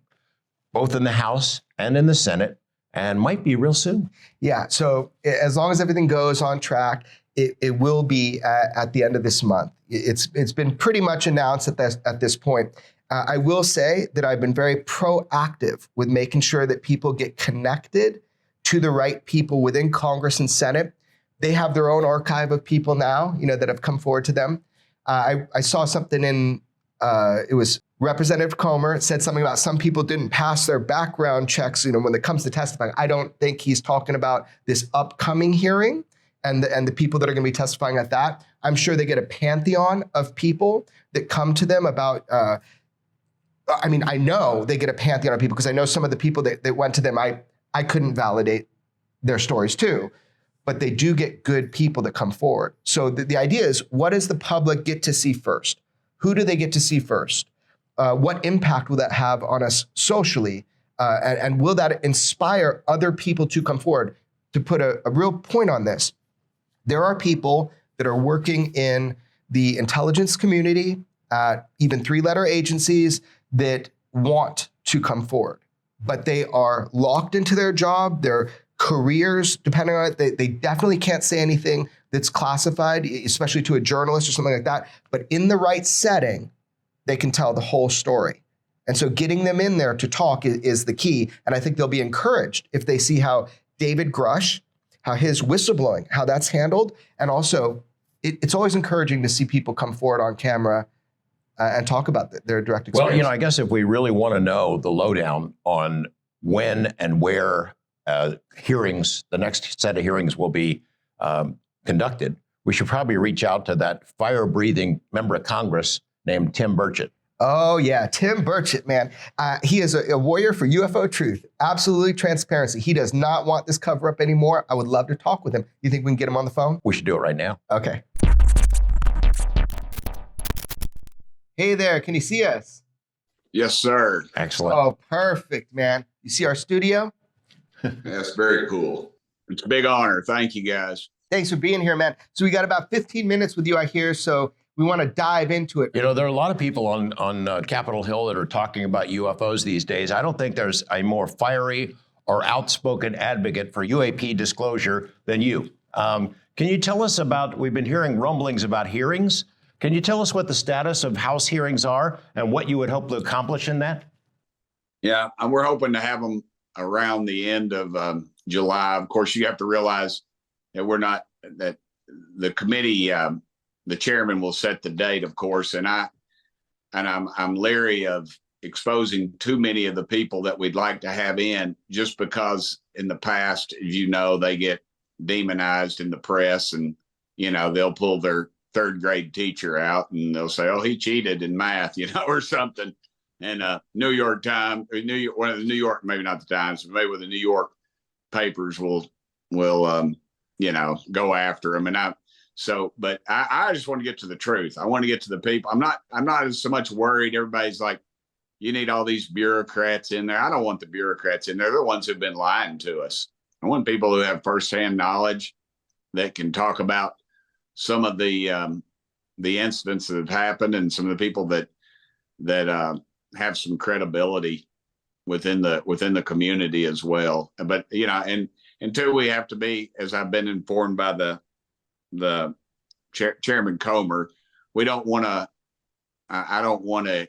both in the House and in the Senate, and might be real soon. Yeah, so as long as everything goes on track, it will be at the end of this month. It's been pretty much announced at this point. I will say that I've been very proactive with making sure that people get connected to the right people within Congress and Senate. They have their own archive of people now, that have come forward to them. I saw something in, it was Representative Comer. It said something about some people didn't pass their background checks, when it comes to testifying. I don't think he's talking about this upcoming hearing and the people that are going to be testifying at that. I'm sure they get a pantheon of people that come to them about, I know they get a pantheon of people because I know some of the people that went to them, I couldn't validate their stories too, but they do get good people that come forward. So the idea is, what does the public get to see first? Who do they get to see first? What impact will that have on us socially? And will that inspire other people to come forward? To put a real point on this, there are people that are working in the intelligence community, even three-letter agencies, that want to come forward, but they are locked into their job, their careers, depending on it. They definitely can't say anything that's classified, especially to a journalist or something like that. But in the right setting, they can tell the whole story. And so getting them in there to talk is the key. And I think they'll be encouraged if they see how David Grush, how his whistleblowing, how that's handled. And also, it's always encouraging to see people come forward on camera and talk about their direct experience. Well, I guess if we really want to know the lowdown on when and where hearings, the next set of hearings will be conducted, we should probably reach out to that fire-breathing member of Congress named Tim Burchett. Oh, yeah. Tim Burchett, man. He is a warrior for UFO truth. Absolutely transparency. He does not want this cover-up anymore. I would love to talk with him. You think we can get him on the phone? We should do it right now. Okay. Hey there, can you see us? Yes, sir. Excellent. Oh, perfect, man. You see our studio? That's very cool. It's a big honor. Thank you, guys. Thanks for being here, man. So we got about 15 minutes with you, I hear, so we want to dive into it. There are a lot of people on Capitol Hill that are talking about UFOs these days. I don't think there's a more fiery or outspoken advocate for UAP disclosure than you. Can you tell us we've been hearing rumblings about hearings. Can you tell us what the status of House hearings are and what you would hope to accomplish in that? Yeah, we're hoping to have them around the end of July. Of course, you have to realize that that the committee, the chairman will set the date, of course, and I'm leery of exposing too many of the people that we'd like to have in, just because in the past, as you know, they get demonized in the press, and they'll pull their third grade teacher out and they'll say, oh, he cheated in math, or something. And New York Times, one of the New York, maybe not the Times, but maybe with the New York papers will go after him. But I just want to get to the truth. I want to get to the people. I'm not so much worried. Everybody's like, you need all these bureaucrats in there. I don't want the bureaucrats in there. They're the ones who've been lying to us. I want people who have firsthand knowledge that can talk about some of the incidents that have happened and some of the people that have some credibility within the community as well. But and until we have to be, as I've been informed by the Chairman Comer, we don't want to. I don't want to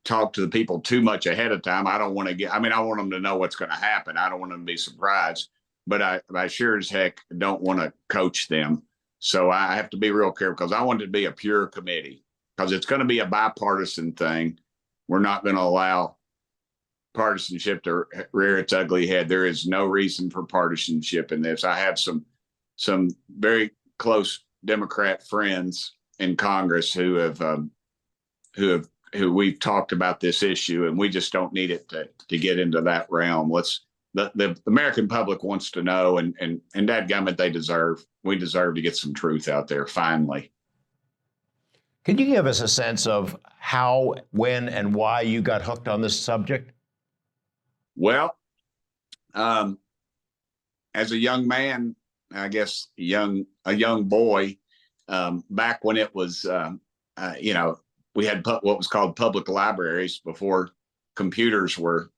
talk to the people too much ahead of time. I don't want to get. I mean, I want them to know what's going to happen. I don't want them to be surprised. But I sure as heck don't want to coach them. So I have to be real careful because I want it to be a pure committee, because it's going to be a bipartisan thing. We're not going to allow partisanship to rear its ugly head. There is no reason for partisanship in this. I have some very close Democrat friends in Congress who we've talked about this issue, and we just don't need it to get into that realm. The American public wants to know, and dadgummit, we deserve to get some truth out there finally. Can you give us a sense of how, when, and why you got hooked on this subject? Well, as a young man, I guess a young boy, back when it was, we had what was called public libraries before computers were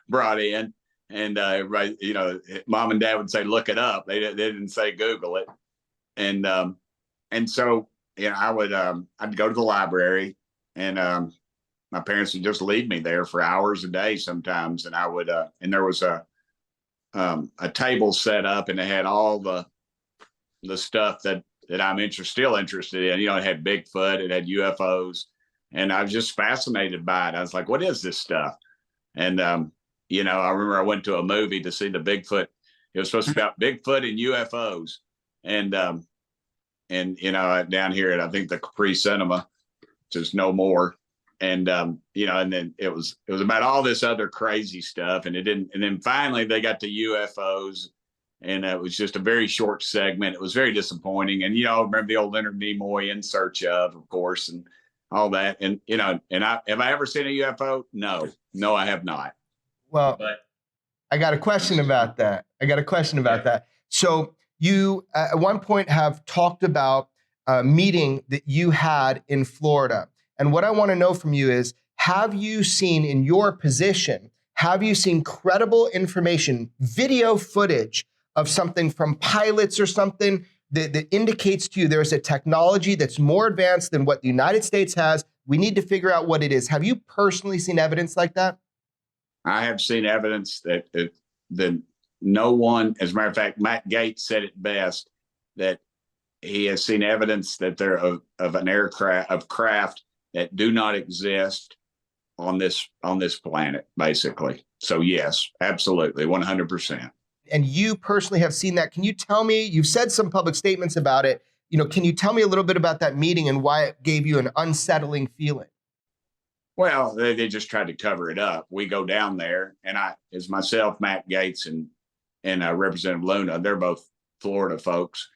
brought in, and everybody, mom and dad would say, "Look it up." They didn't say Google it, and so I'd go to the library, and my parents would just leave me there for hours a day sometimes, and I would and there was a table set up, and it had all the stuff that I'm still interested in. It had Bigfoot, it had UFOs, and I was just fascinated by it. I was like, what is this stuff? And I remember I went to a movie to see the Bigfoot. It was supposed to be about Bigfoot and UFOs, and down here at, I think, the Capri Cinema, just no more. And and then it was about all this other crazy stuff, and it didn't. And then finally they got to UFOs, and it was just a very short segment. It was very disappointing. And remember the old Leonard Nimoy In Search Of course, and all that. And and have I ever seen a UFO? No, I have not. Well, but I got a question about that. So you at one point have talked about a meeting that you had in Florida. And what I want to know from you is, have you seen, in your position, credible information, video footage of something from pilots or something that indicates to you there's a technology that's more advanced than what the United States has? We need to figure out what it is. Have you personally seen evidence like that? I have seen evidence that no one, as a matter of fact, Matt Gaetz said it best, that he has seen evidence that they're of craft that do not exist on this planet, basically. So yes, absolutely, 100%. And you personally have seen that. Can you tell me, you've said some public statements about it, can you tell me a little bit about that meeting and why it gave you an unsettling feeling? Well, they just tried to cover it up. We go down there, and it's myself, Matt Gaetz, and Representative Luna. They're both Florida folks.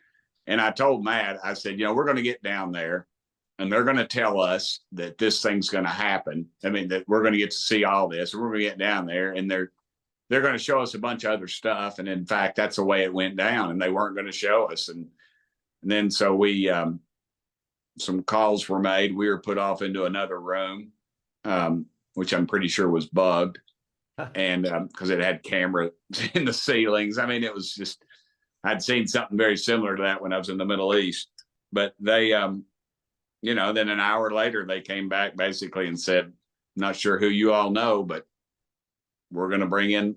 And I told Matt, I said, we're going to get down there, and they're going to tell us that this thing's going to happen. I mean, that we're going to get to see all this. And we're going to get down there, and they're going to show us a bunch of other stuff. And in fact, that's the way it went down, and they weren't going to show us. And then so we, some calls were made. We were put off into another room, which I'm pretty sure was bugged, and because it had cameras in the ceilings. I mean, it was just, I'd seen something very similar to that when I was in the Middle East. But they, then an hour later, they came back basically and said, "Not sure who you all know, but we're going to bring in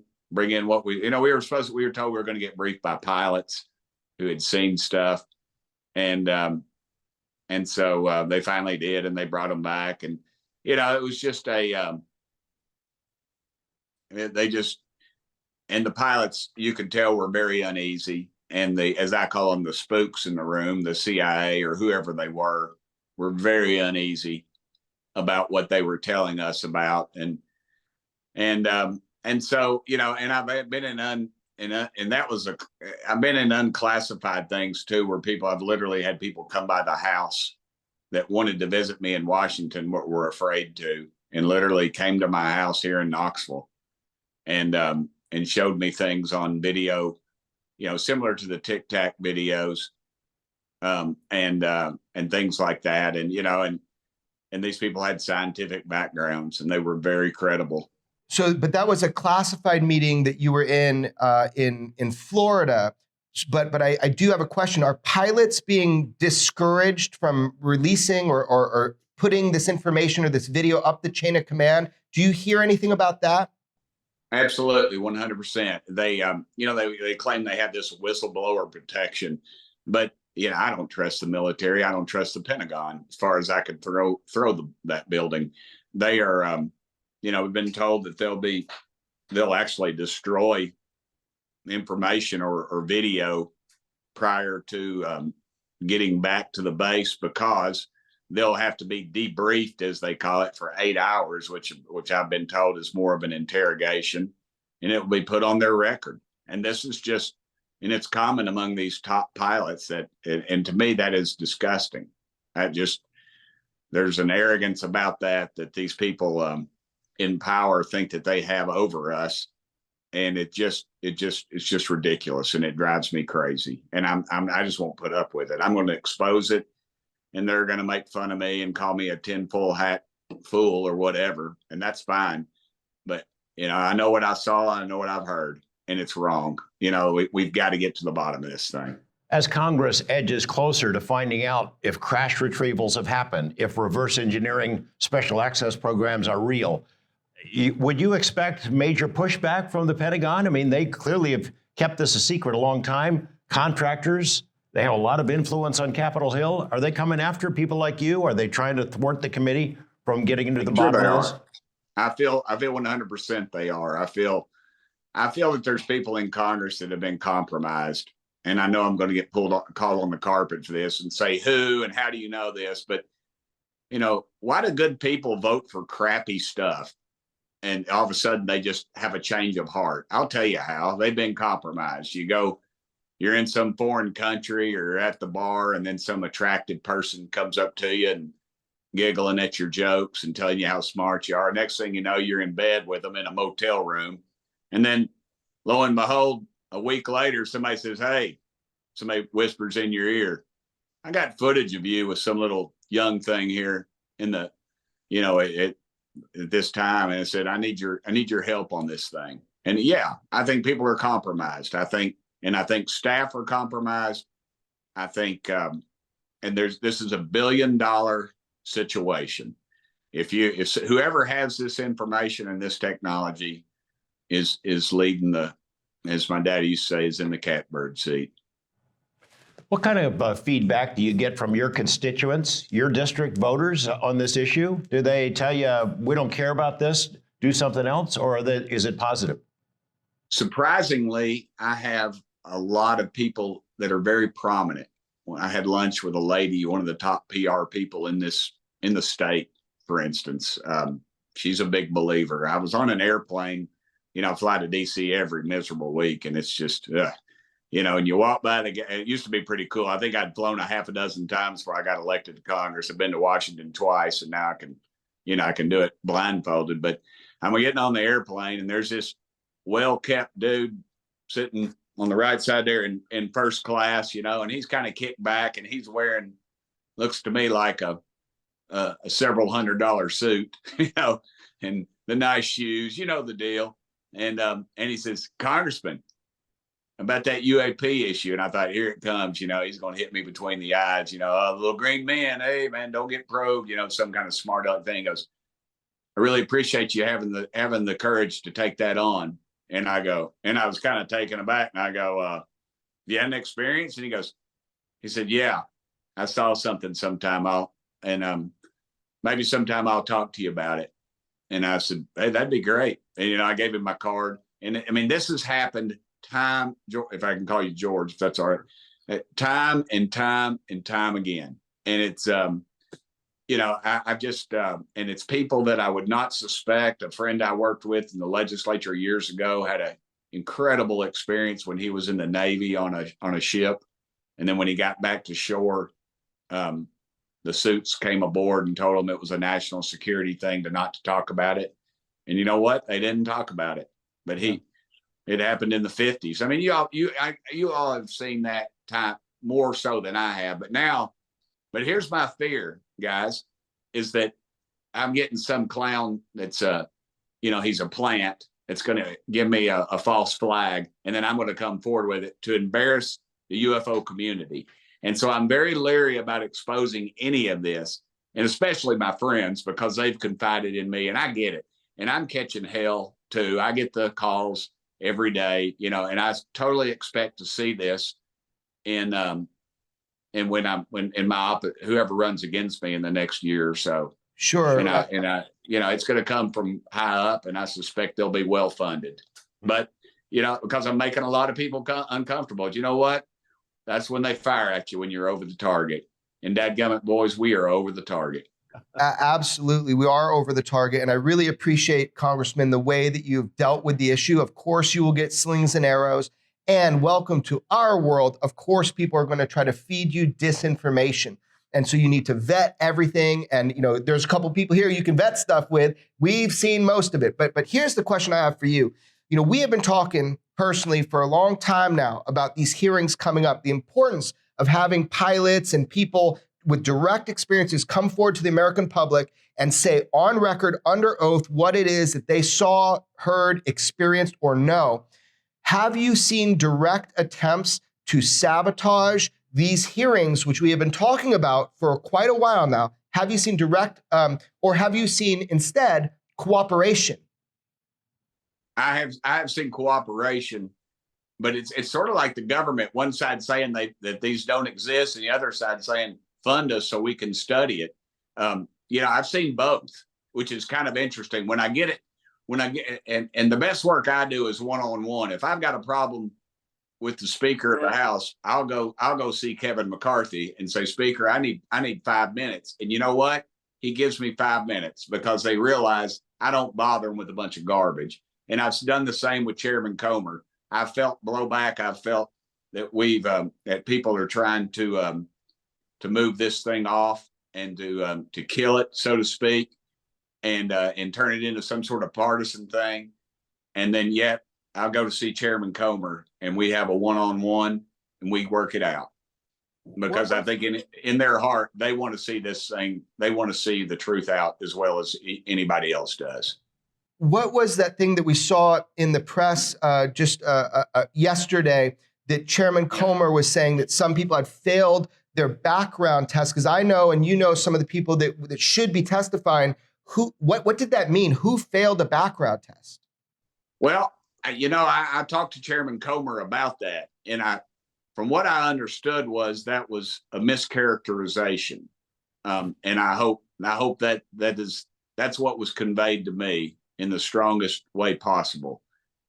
what we were told we were going to get briefed by pilots who had seen stuff." And so they finally did, and they brought them back. And, it was just and the pilots, you could tell, were very uneasy. And as I call them, the spooks in the room, the CIA or whoever they were very uneasy about what they were telling us about. And so, and I've been I've been in unclassified things too, where I've literally had people come by the house that wanted to visit me in Washington, but were afraid to, and literally came to my house here in Knoxville and showed me things on video, similar to the Tic Tac videos, and things like that. And, and these people had scientific backgrounds, and they were very credible. So, but that was a classified meeting that you were in Florida. But I do have a question. Are pilots being discouraged from releasing or putting this information or this video up the chain of command? Do you hear anything about that? Absolutely, 100%. They, they claim they have this whistleblower protection, but I don't trust the military. I don't trust the Pentagon as far as I could throw that building. They are, we've been told that they'll actually destroy information or video prior to getting back to the base, because they'll have to be debriefed, as they call it, for 8 hours, which I've been told is more of an interrogation, and it will be put on their record. And this is just, and it's common among these top pilots and to me, that is disgusting. There's an arrogance about that these people in power think that they have over us. And it's just ridiculous, and it drives me crazy. And I just won't put up with it. I'm going to expose it, and they're going to make fun of me and call me a tinfoil hat fool or whatever, and that's fine. But I know what I saw, I know what I've heard, and it's wrong. We've got to get to the bottom of this thing. As Congress edges closer to finding out if crash retrievals have happened, if reverse engineering special access programs are real, would you expect major pushback from the Pentagon? I mean, they clearly have kept this a secret a long time. Contractors, they have a lot of influence on Capitol Hill. Are they coming after people like you? Are they trying to thwart the committee from getting into the bottom of this? I feel 100% they are. I feel that there's people in Congress that have been compromised. And I know I'm going to get called on the carpet for this and say who and how do you know this? But, why do good people vote for crappy stuff? And all of a sudden they just have a change of heart. I'll tell you how. They've been compromised. You're in some foreign country or you're at the bar, and then some attractive person comes up to you and giggling at your jokes and telling you how smart you are. Next thing you know, you're in bed with them in a motel room. And then lo and behold, a week later, somebody says, hey, somebody whispers in your ear, I got footage of you with some little young thing here in the, at this time, and I said, I need your help on this thing. And yeah, I think people are compromised. I think staff are compromised. I think, and this is $1 billion situation. If whoever has this information and this technology is leading as my daddy used to say, is in the catbird seat. What kind of feedback do you get from your constituents, your district voters on this issue? Do they tell you, we don't care about this, do something else, or is it positive? Surprisingly, I have a lot of people that are very prominent. When I had lunch with a lady, one of the top PR people in the state, for instance, she's a big believer. I was on an airplane, I fly to DC every miserable week, and it's just, and you walk by it used to be pretty cool. I think I'd flown a half a dozen times before I got elected to Congress. I've been to Washington twice, and now I can do it blindfolded. But I'm getting on the airplane, and there's this well-kept dude sitting on the right side there in first class, and he's kind of kicked back, and he's wearing, looks to me like a several $100 suit, and the nice shoes, the deal. And he says, Congressman, about that UAP issue. And I thought, here it comes, he's going to hit me between the eyes, little green man, hey man, don't get probed, some kind of smart aleck thing. He goes, I really appreciate you having the courage to take that on. And I go, and I was kind of taken aback, and I go, you had an experience? And he said, yeah, I saw something sometime. Maybe sometime I'll talk to you about it. And I said, hey, that'd be great. And, I gave him my card. And I mean, this has happened time, if I can call you George, if that's all right, time and time and time again. And it's, I've just, and it's people that I would not suspect. A friend I worked with in the legislature years ago had an incredible experience when he was in the Navy on a ship. And then when he got back to shore, the suits came aboard and told him it was a national security thing not to talk about it. And you know what? They didn't talk about it, but it happened in the 50s. I mean, you all have seen that time more so than I have, but here's my fear, guys. is that I'm getting some clown that's he's a plant that's going to give me a false flag, and then I'm going to come forward with it to embarrass the UFO community. And so I'm very leery about exposing any of this, and especially my friends, because they've confided in me, and I get it. And I'm catching hell too. I get the calls every day, and I totally expect to see this in whoever runs against me in the next year or so. Sure. And I it's going to come from high up, and I suspect they'll be well funded. But because I'm making a lot of people uncomfortable. You know what? That's when they fire at you, when you're over the target. And dadgummit, boys, we are over the target. Absolutely. We are over the target. And I really appreciate, Congressman, the way that you've dealt with the issue. Of course, you will get slings and arrows. And welcome to our world. Of course, people are going to try to feed you disinformation. And so you need to vet everything. And, there's a couple people here you can vet stuff with. We've seen most of it. But here's the question I have for you. We have been talking personally for a long time now about these hearings coming up, the importance of having pilots and people with direct experiences come forward to the American public and say on record, under oath, what it is that they saw, heard, experienced, or know. Have you seen direct attempts to sabotage these hearings, which we have been talking about for quite a while now? Have you seen direct, or have you seen instead cooperation? I have seen cooperation, but it's sort of like the government. One side saying that these don't exist, and the other side saying fund us so we can study it. I've seen both, which is kind of interesting. When I get it, and the best work I do is one-on-one. If I've got a problem with the Speaker of the House, I'll go see Kevin McCarthy and say, Speaker, I need 5 minutes. And you know what? He gives me 5 minutes because they realize I don't bother them with a bunch of garbage. And I've done the same with Chairman Comer. I've felt blowback. I've felt that that people are trying to move this thing off and to kill it, so to speak, and turn it into some sort of partisan thing. And then yet I'll go to see Chairman Comer, and we have a one-on-one, and we work it out. Because I think in their heart, they want to see this thing. They want to see the truth out as well as anybody else does. What was that thing that we saw in the press just yesterday that Chairman Comer was saying that some people had failed their background test? Because I know, and some of the people that should be testifying. What did that mean? Who failed a background test? Well, I talked to Chairman Comer about that, and from what I understood was that was a mischaracterization, and I hope that's what was conveyed to me in the strongest way possible.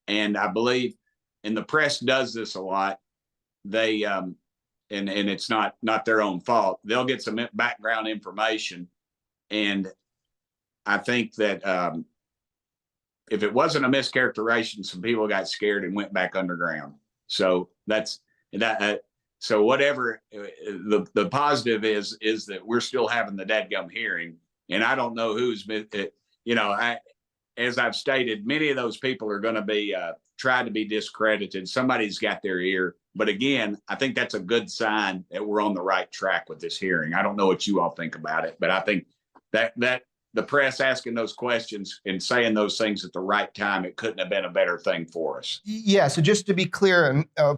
And I believe, and the press does this a lot, they and it's not their own fault. They'll get some background information, and I think that if it wasn't a mischaracterization, some people got scared and went back underground. So that's that. So whatever the positive is that we're still having the dadgum hearing, and I don't know who's as I've stated, many of those people are going to be tried to be discredited. Somebody's got their ear. But again, I think that's a good sign that we're on the right track with this hearing. I don't know what you all think about it, but I think that the press asking those questions and saying those things at the right time, it couldn't have been a better thing for us. Yeah. So just to be clear, and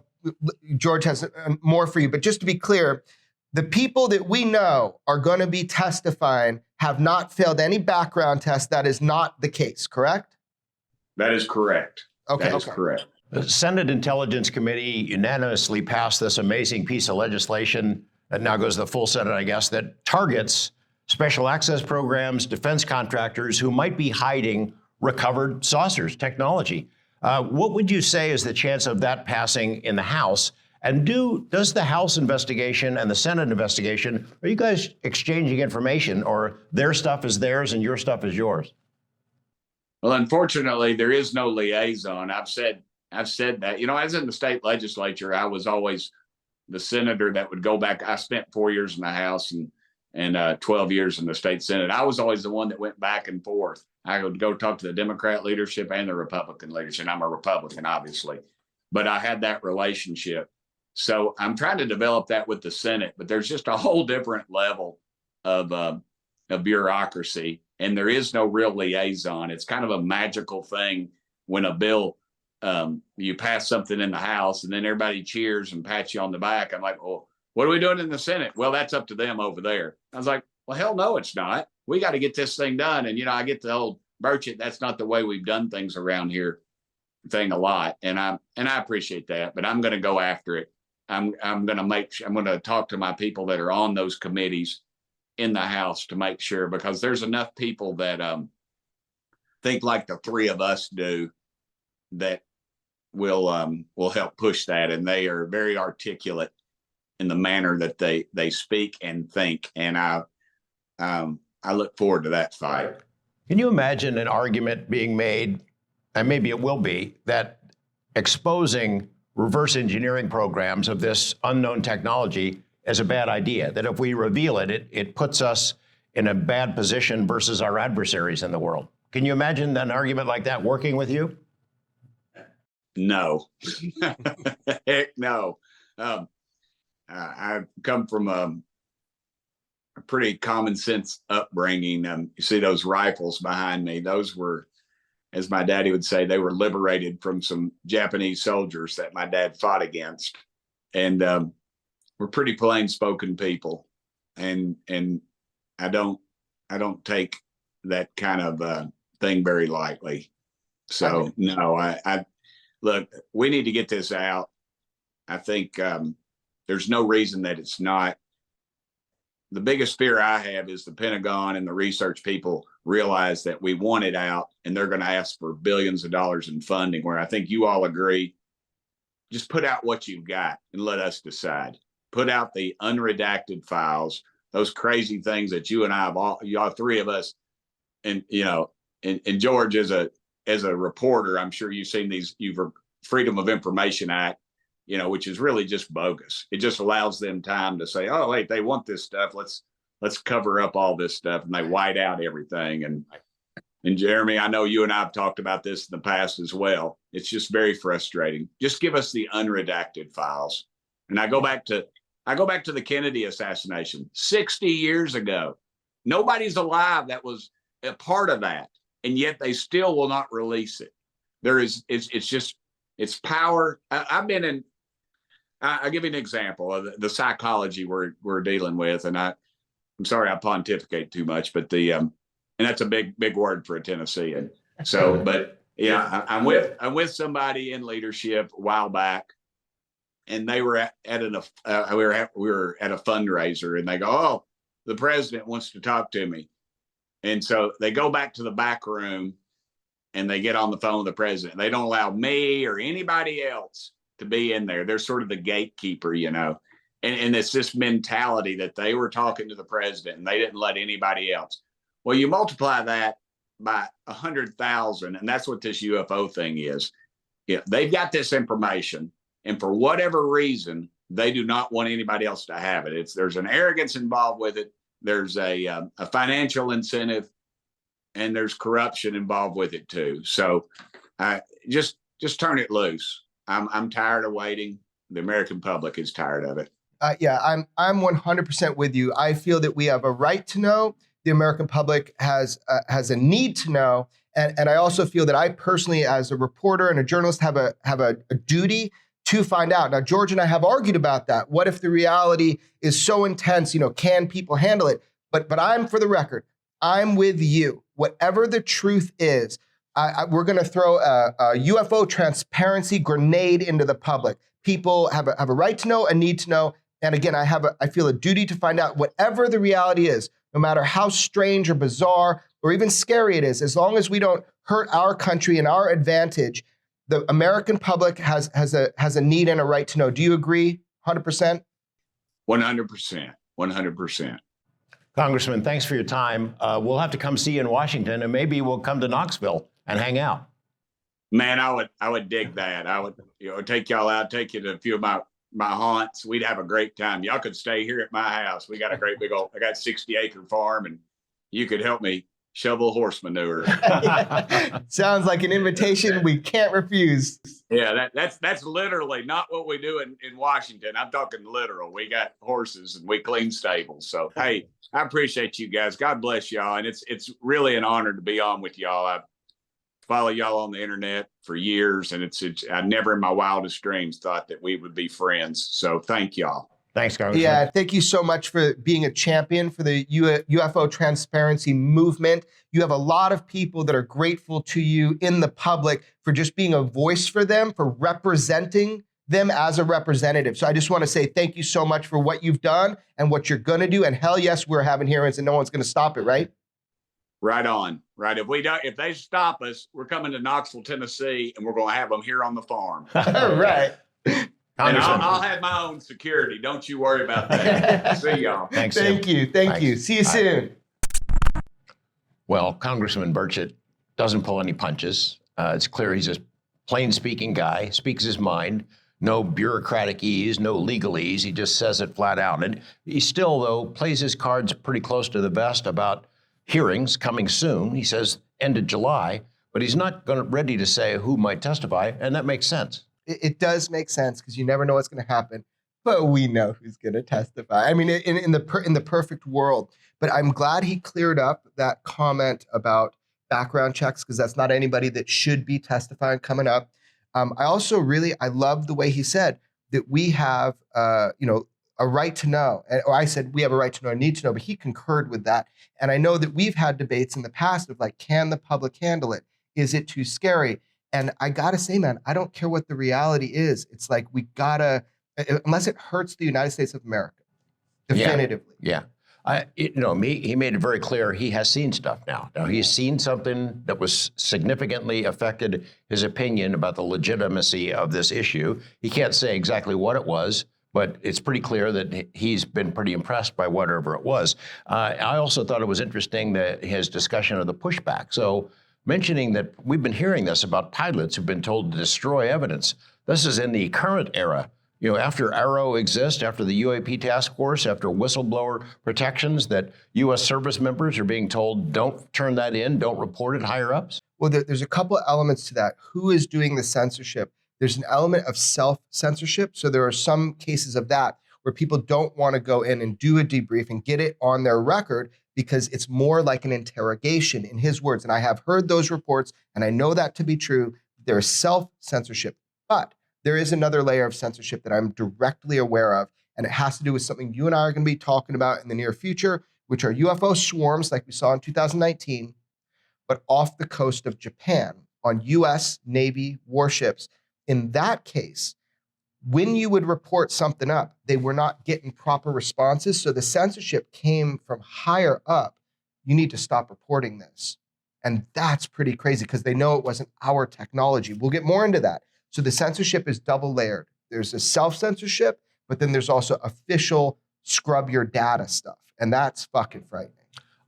George has more for you, but just to be clear, the people that we know are going to be testifying have not failed any background test. That is not the case, correct? That is correct. Okay. That is correct. The Senate Intelligence Committee unanimously passed this amazing piece of legislation that now goes to the full Senate, I guess, that targets special access programs, defense contractors who might be hiding recovered saucers technology. What would you say is the chance of that passing in the House? And does the House investigation and the Senate investigation, are you guys exchanging information, or their stuff is theirs and your stuff is yours? Well, unfortunately, there is no liaison. I've said that. I was in the state legislature. I was always the senator that would go back. I spent 4 years in the House and 12 years in the state Senate. I was always the one that went back and forth. I would go talk to the Democrat leadership and the Republican leadership. I'm a Republican, obviously, but I had that relationship. So I'm trying to develop that with the Senate, but there's just a whole different level of of bureaucracy, and there is no real liaison. It's kind of a magical thing when a bill, you pass something in the House and then everybody cheers and pats you on the back. I'm like, well, what are we doing in the Senate? Well, that's up to them over there. I was like, well, hell no, it's not. We got to get this thing done. And, I get the old Burchett, that's not the way we've done things around here thing a lot. And I appreciate that, but I'm going to go after it. I'm going to talk to my people that are on those committees in the House to make sure, because there's enough people that think like the three of us do that will help push that. And they are very articulate in the manner that they speak and think. And I look forward to that fight. Can you imagine an argument being made, and maybe it will be, that exposing reverse engineering programs of this unknown technology is a bad idea, that if we reveal it, it puts us in a bad position versus our adversaries in the world? Can you imagine an argument like that working with you? No. Heck no. I've come from a pretty common sense upbringing. You see those rifles behind me? Those were, as my daddy would say, they were liberated from some Japanese soldiers that my dad fought against. And we're pretty plain spoken people. And I don't take that kind of thing very lightly. So no, I look, we need to get this out. I think there's no reason that it's not. The biggest fear I have is the Pentagon and the research people realize that we want it out and they're going to ask for billions of dollars in funding, where I think you all agree, just put out what you've got and let us decide. Put out the unredacted files, those crazy things that you and I have y'all three of us, and and George as a reporter, I'm sure you've seen these, Freedom of Information Act, which is really just bogus. It just allows them time to say, oh, wait, they want this stuff. Let's cover up all this stuff, and they white out everything. And Jeremy, I know you and I have talked about this in the past as well. It's just very frustrating. Just give us the unredacted files. And I go back to the Kennedy assassination 60 years ago. Nobody's alive that was a part of that, and yet they still will not release it. It's power. I've been in. I'll give you an example of the psychology we're dealing with, and I'm sorry I pontificate too much, but and that's a big word for a Tennessean. So, but yeah, I'm with somebody in leadership a while back, and they were we were at a fundraiser, and they go, oh, the president wants to talk to me, and so they go back to the back room, and they get on the phone with the president. They don't allow me or anybody else to be in there. They're sort of the gatekeeper, and it's this mentality that they were talking to the president and they didn't let anybody else. Well, you multiply that by 100,000, and that's what this UFO thing is. They've got this information, and for whatever reason, they do not want anybody else to have it. There's an arrogance involved with it. There's a financial incentive, and there's corruption involved with it too. So just turn it loose. I'm tired of waiting. The American public is tired of it. Yeah, I'm 100% with you. I feel that we have a right to know. The American public has a need to know, and I also feel that I personally, as a reporter and a journalist, have a duty to find out. Now, George and I have argued about that. What if the reality is so intense? Can people handle it? But I'm, for the record, I'm with you. Whatever the truth is, we're going to throw a UFO transparency grenade into the public. People have a right to know, a need to know. And again, I feel a duty to find out whatever the reality is, no matter how strange or bizarre or even scary it is, as long as we don't hurt our country and our advantage, the American public has a need and a right to know. Do you agree 100%? 100%. 100%. Congressman, thanks for your time. We'll have to come see you in Washington, and maybe we'll come to Knoxville and hang out. Man, I would dig that. I would take y'all out, take you to a few of my haunts. We'd have a great time. Y'all could stay here at my house. We got a great I got 60-acre farm, and you could help me shovel horse manure. Sounds like an invitation we can't refuse. Yeah, that's literally not what we do in Washington. I'm talking literal. We got horses and we clean stables. So hey, I appreciate you guys. God bless y'all. And it's really an honor to be on with y'all. I follow y'all on the internet for years, and it's I never in my wildest dreams thought that we would be friends. So thank y'all. Thanks, Congressman. Yeah, thank you so much for being a champion for the UFO transparency movement. You have a lot of people that are grateful to you in the public for just being a voice for them, for representing them as a representative. So I just want to say thank you so much for what you've done and what you're going to do. And hell yes, we're having hearings and no one's going to stop it, right? Right on. Right. If they stop us, we're coming to Knoxville, Tennessee, and we're going to have them here on the farm. All right. And I'll have my own security. Don't you worry about that. See y'all. Thanks, Thank Tim. you. Thank you. See you soon. Well, Congressman Burchett doesn't pull any punches. It's clear he's a plain-speaking guy, speaks his mind, no bureaucratic ease, no legalese. He just says it flat out. And he still, though, plays his cards pretty close to the vest about hearings coming soon. He says end of July, but he's not ready to say who might testify, and that makes sense. It does make sense because you never know what's going to happen, but we know who's going to testify. I mean, in the perfect world. But I'm glad he cleared up that comment about background checks because that's not anybody that should be testifying coming up. I also I love the way he said that we have, a right to know. Or I said we have a right to know, need to know, but he concurred with that. And I know that we've had debates in the past of like, can the public handle it? Is it too scary? And I gotta say, man, I don't care what the reality is. It's like we gotta, unless it hurts the United States of America, definitively. Yeah. He made it very clear he has seen stuff now. Now he's seen something that was significantly affected his opinion about the legitimacy of this issue. He can't say exactly what it was, but it's pretty clear that he's been pretty impressed by whatever it was. I also thought it was interesting that his discussion of the pushback. So mentioning that we've been hearing this about pilots who've been told to destroy evidence. This is in the current era. After AARO exists, after the UAP task force, after whistleblower protections, that U.S. service members are being told, don't turn that in, don't report it higher ups? Well, there's a couple of elements to that. Who is doing the censorship? There's an element of self-censorship. So there are some cases of that where people don't want to go in and do a debrief and get it on their record because it's more like an interrogation, in his words. And I have heard those reports, and I know that to be true. There is self-censorship. But there is another layer of censorship that I'm directly aware of, and it has to do with something you and I are going to be talking about in the near future, which are UFO swarms like we saw in 2019, but off the coast of Japan on U.S. Navy warships. In that case, when you would report something up, they were not getting proper responses. So the censorship came from higher up. You need to stop reporting this. And that's pretty crazy because they know it wasn't our technology. We'll get more into that. So the censorship is double layered. There's a self-censorship, but then there's also official scrub your data stuff. And that's fucking frightening.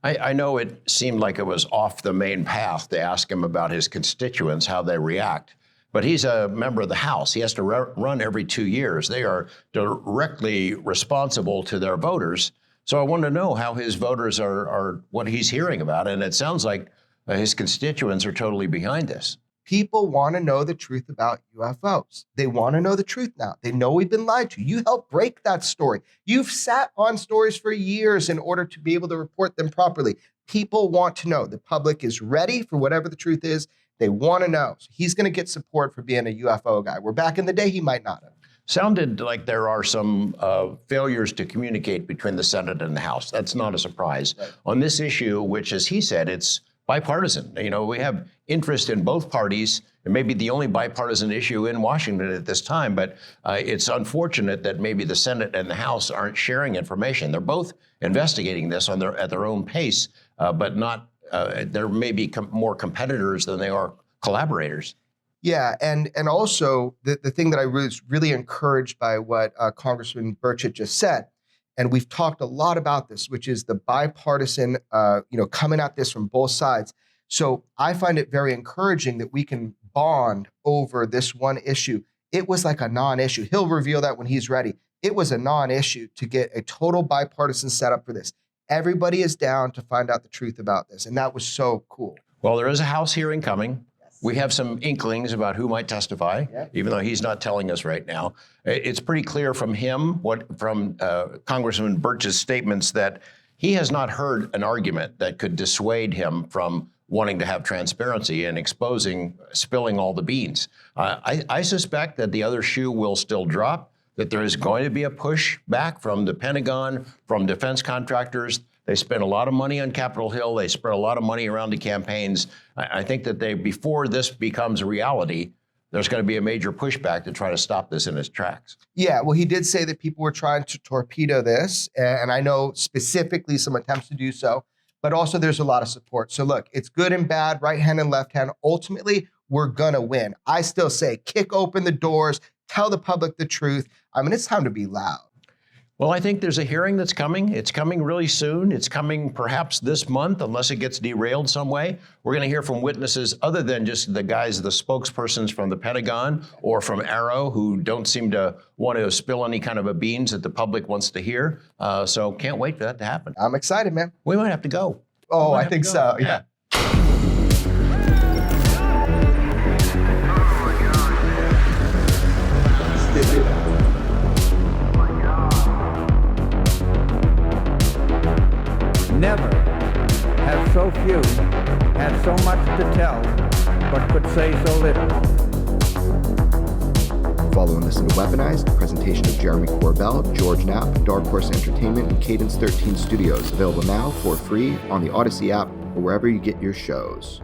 I know it seemed like it was off the main path to ask him about his constituents, how they react. But he's a member of the House. He has to run every 2 years. They are directly responsible to their voters. So I want to know how his voters are what he's hearing about. And it sounds like his constituents are totally behind this. People want to know the truth about UFOs. They want to know the truth now. They know we've been lied to. You helped break that story. You've sat on stories for years in order to be able to report them properly. People want to know. The public is ready for whatever the truth is. They want to know. So he's going to get support for being a UFO guy. Where back in the day, he might not have. Sounded like there are some failures to communicate between the Senate and the House. That's not a surprise. Right. On this issue, which, as he said, it's bipartisan. We have interest in both parties. It may be the only bipartisan issue in Washington at this time, but it's unfortunate that maybe the Senate and the House aren't sharing information. They're both investigating this at their own pace, but not. There may be more competitors than they are collaborators. Yeah, and also the thing that I was really encouraged by what Congressman Burchett just said, and we've talked a lot about this, which is the bipartisan, coming at this from both sides. So I find it very encouraging that we can bond over this one issue. It was like a non-issue. He'll reveal that when he's ready. It was a non-issue to get a total bipartisan setup for this. Everybody is down to find out the truth about this. And that was so cool. Well, there is a House hearing coming. We have some inklings about who might testify, even though he's not telling us right now. It's pretty clear from him, from Congressman Burchett's statements, that he has not heard an argument that could dissuade him from wanting to have transparency and spilling all the beans. I suspect that the other shoe will still drop, that there is going to be a push back from the Pentagon, from defense contractors. They spent a lot of money on Capitol Hill. They spent a lot of money around the campaigns. I think that before this becomes a reality, there's going to be a major pushback to try to stop this in its tracks. Yeah, well, he did say that people were trying to torpedo this, and I know specifically some attempts to do so, but also there's a lot of support. So look, it's good and bad, right hand and left hand. Ultimately, we're gonna win. I still say kick open the doors, tell the public the truth. I mean, it's time to be loud. Well, I think there's a hearing that's coming. It's coming really soon. It's coming perhaps this month, unless it gets derailed some way. We're going to hear from witnesses other than just the spokespersons from the Pentagon or from AARO, who don't seem to want to spill any kind of a beans that the public wants to hear. So can't wait for that to happen. I'm excited, man. We might have to go. Oh, I think so. Yeah. Never have so few had so much to tell, but could say so little. Follow and listen to Weaponized, a presentation of Jeremy Corbell, George Knapp, Dark Horse Entertainment, and Cadence 13 Studios. Available now for free on the Odyssey app or wherever you get your shows.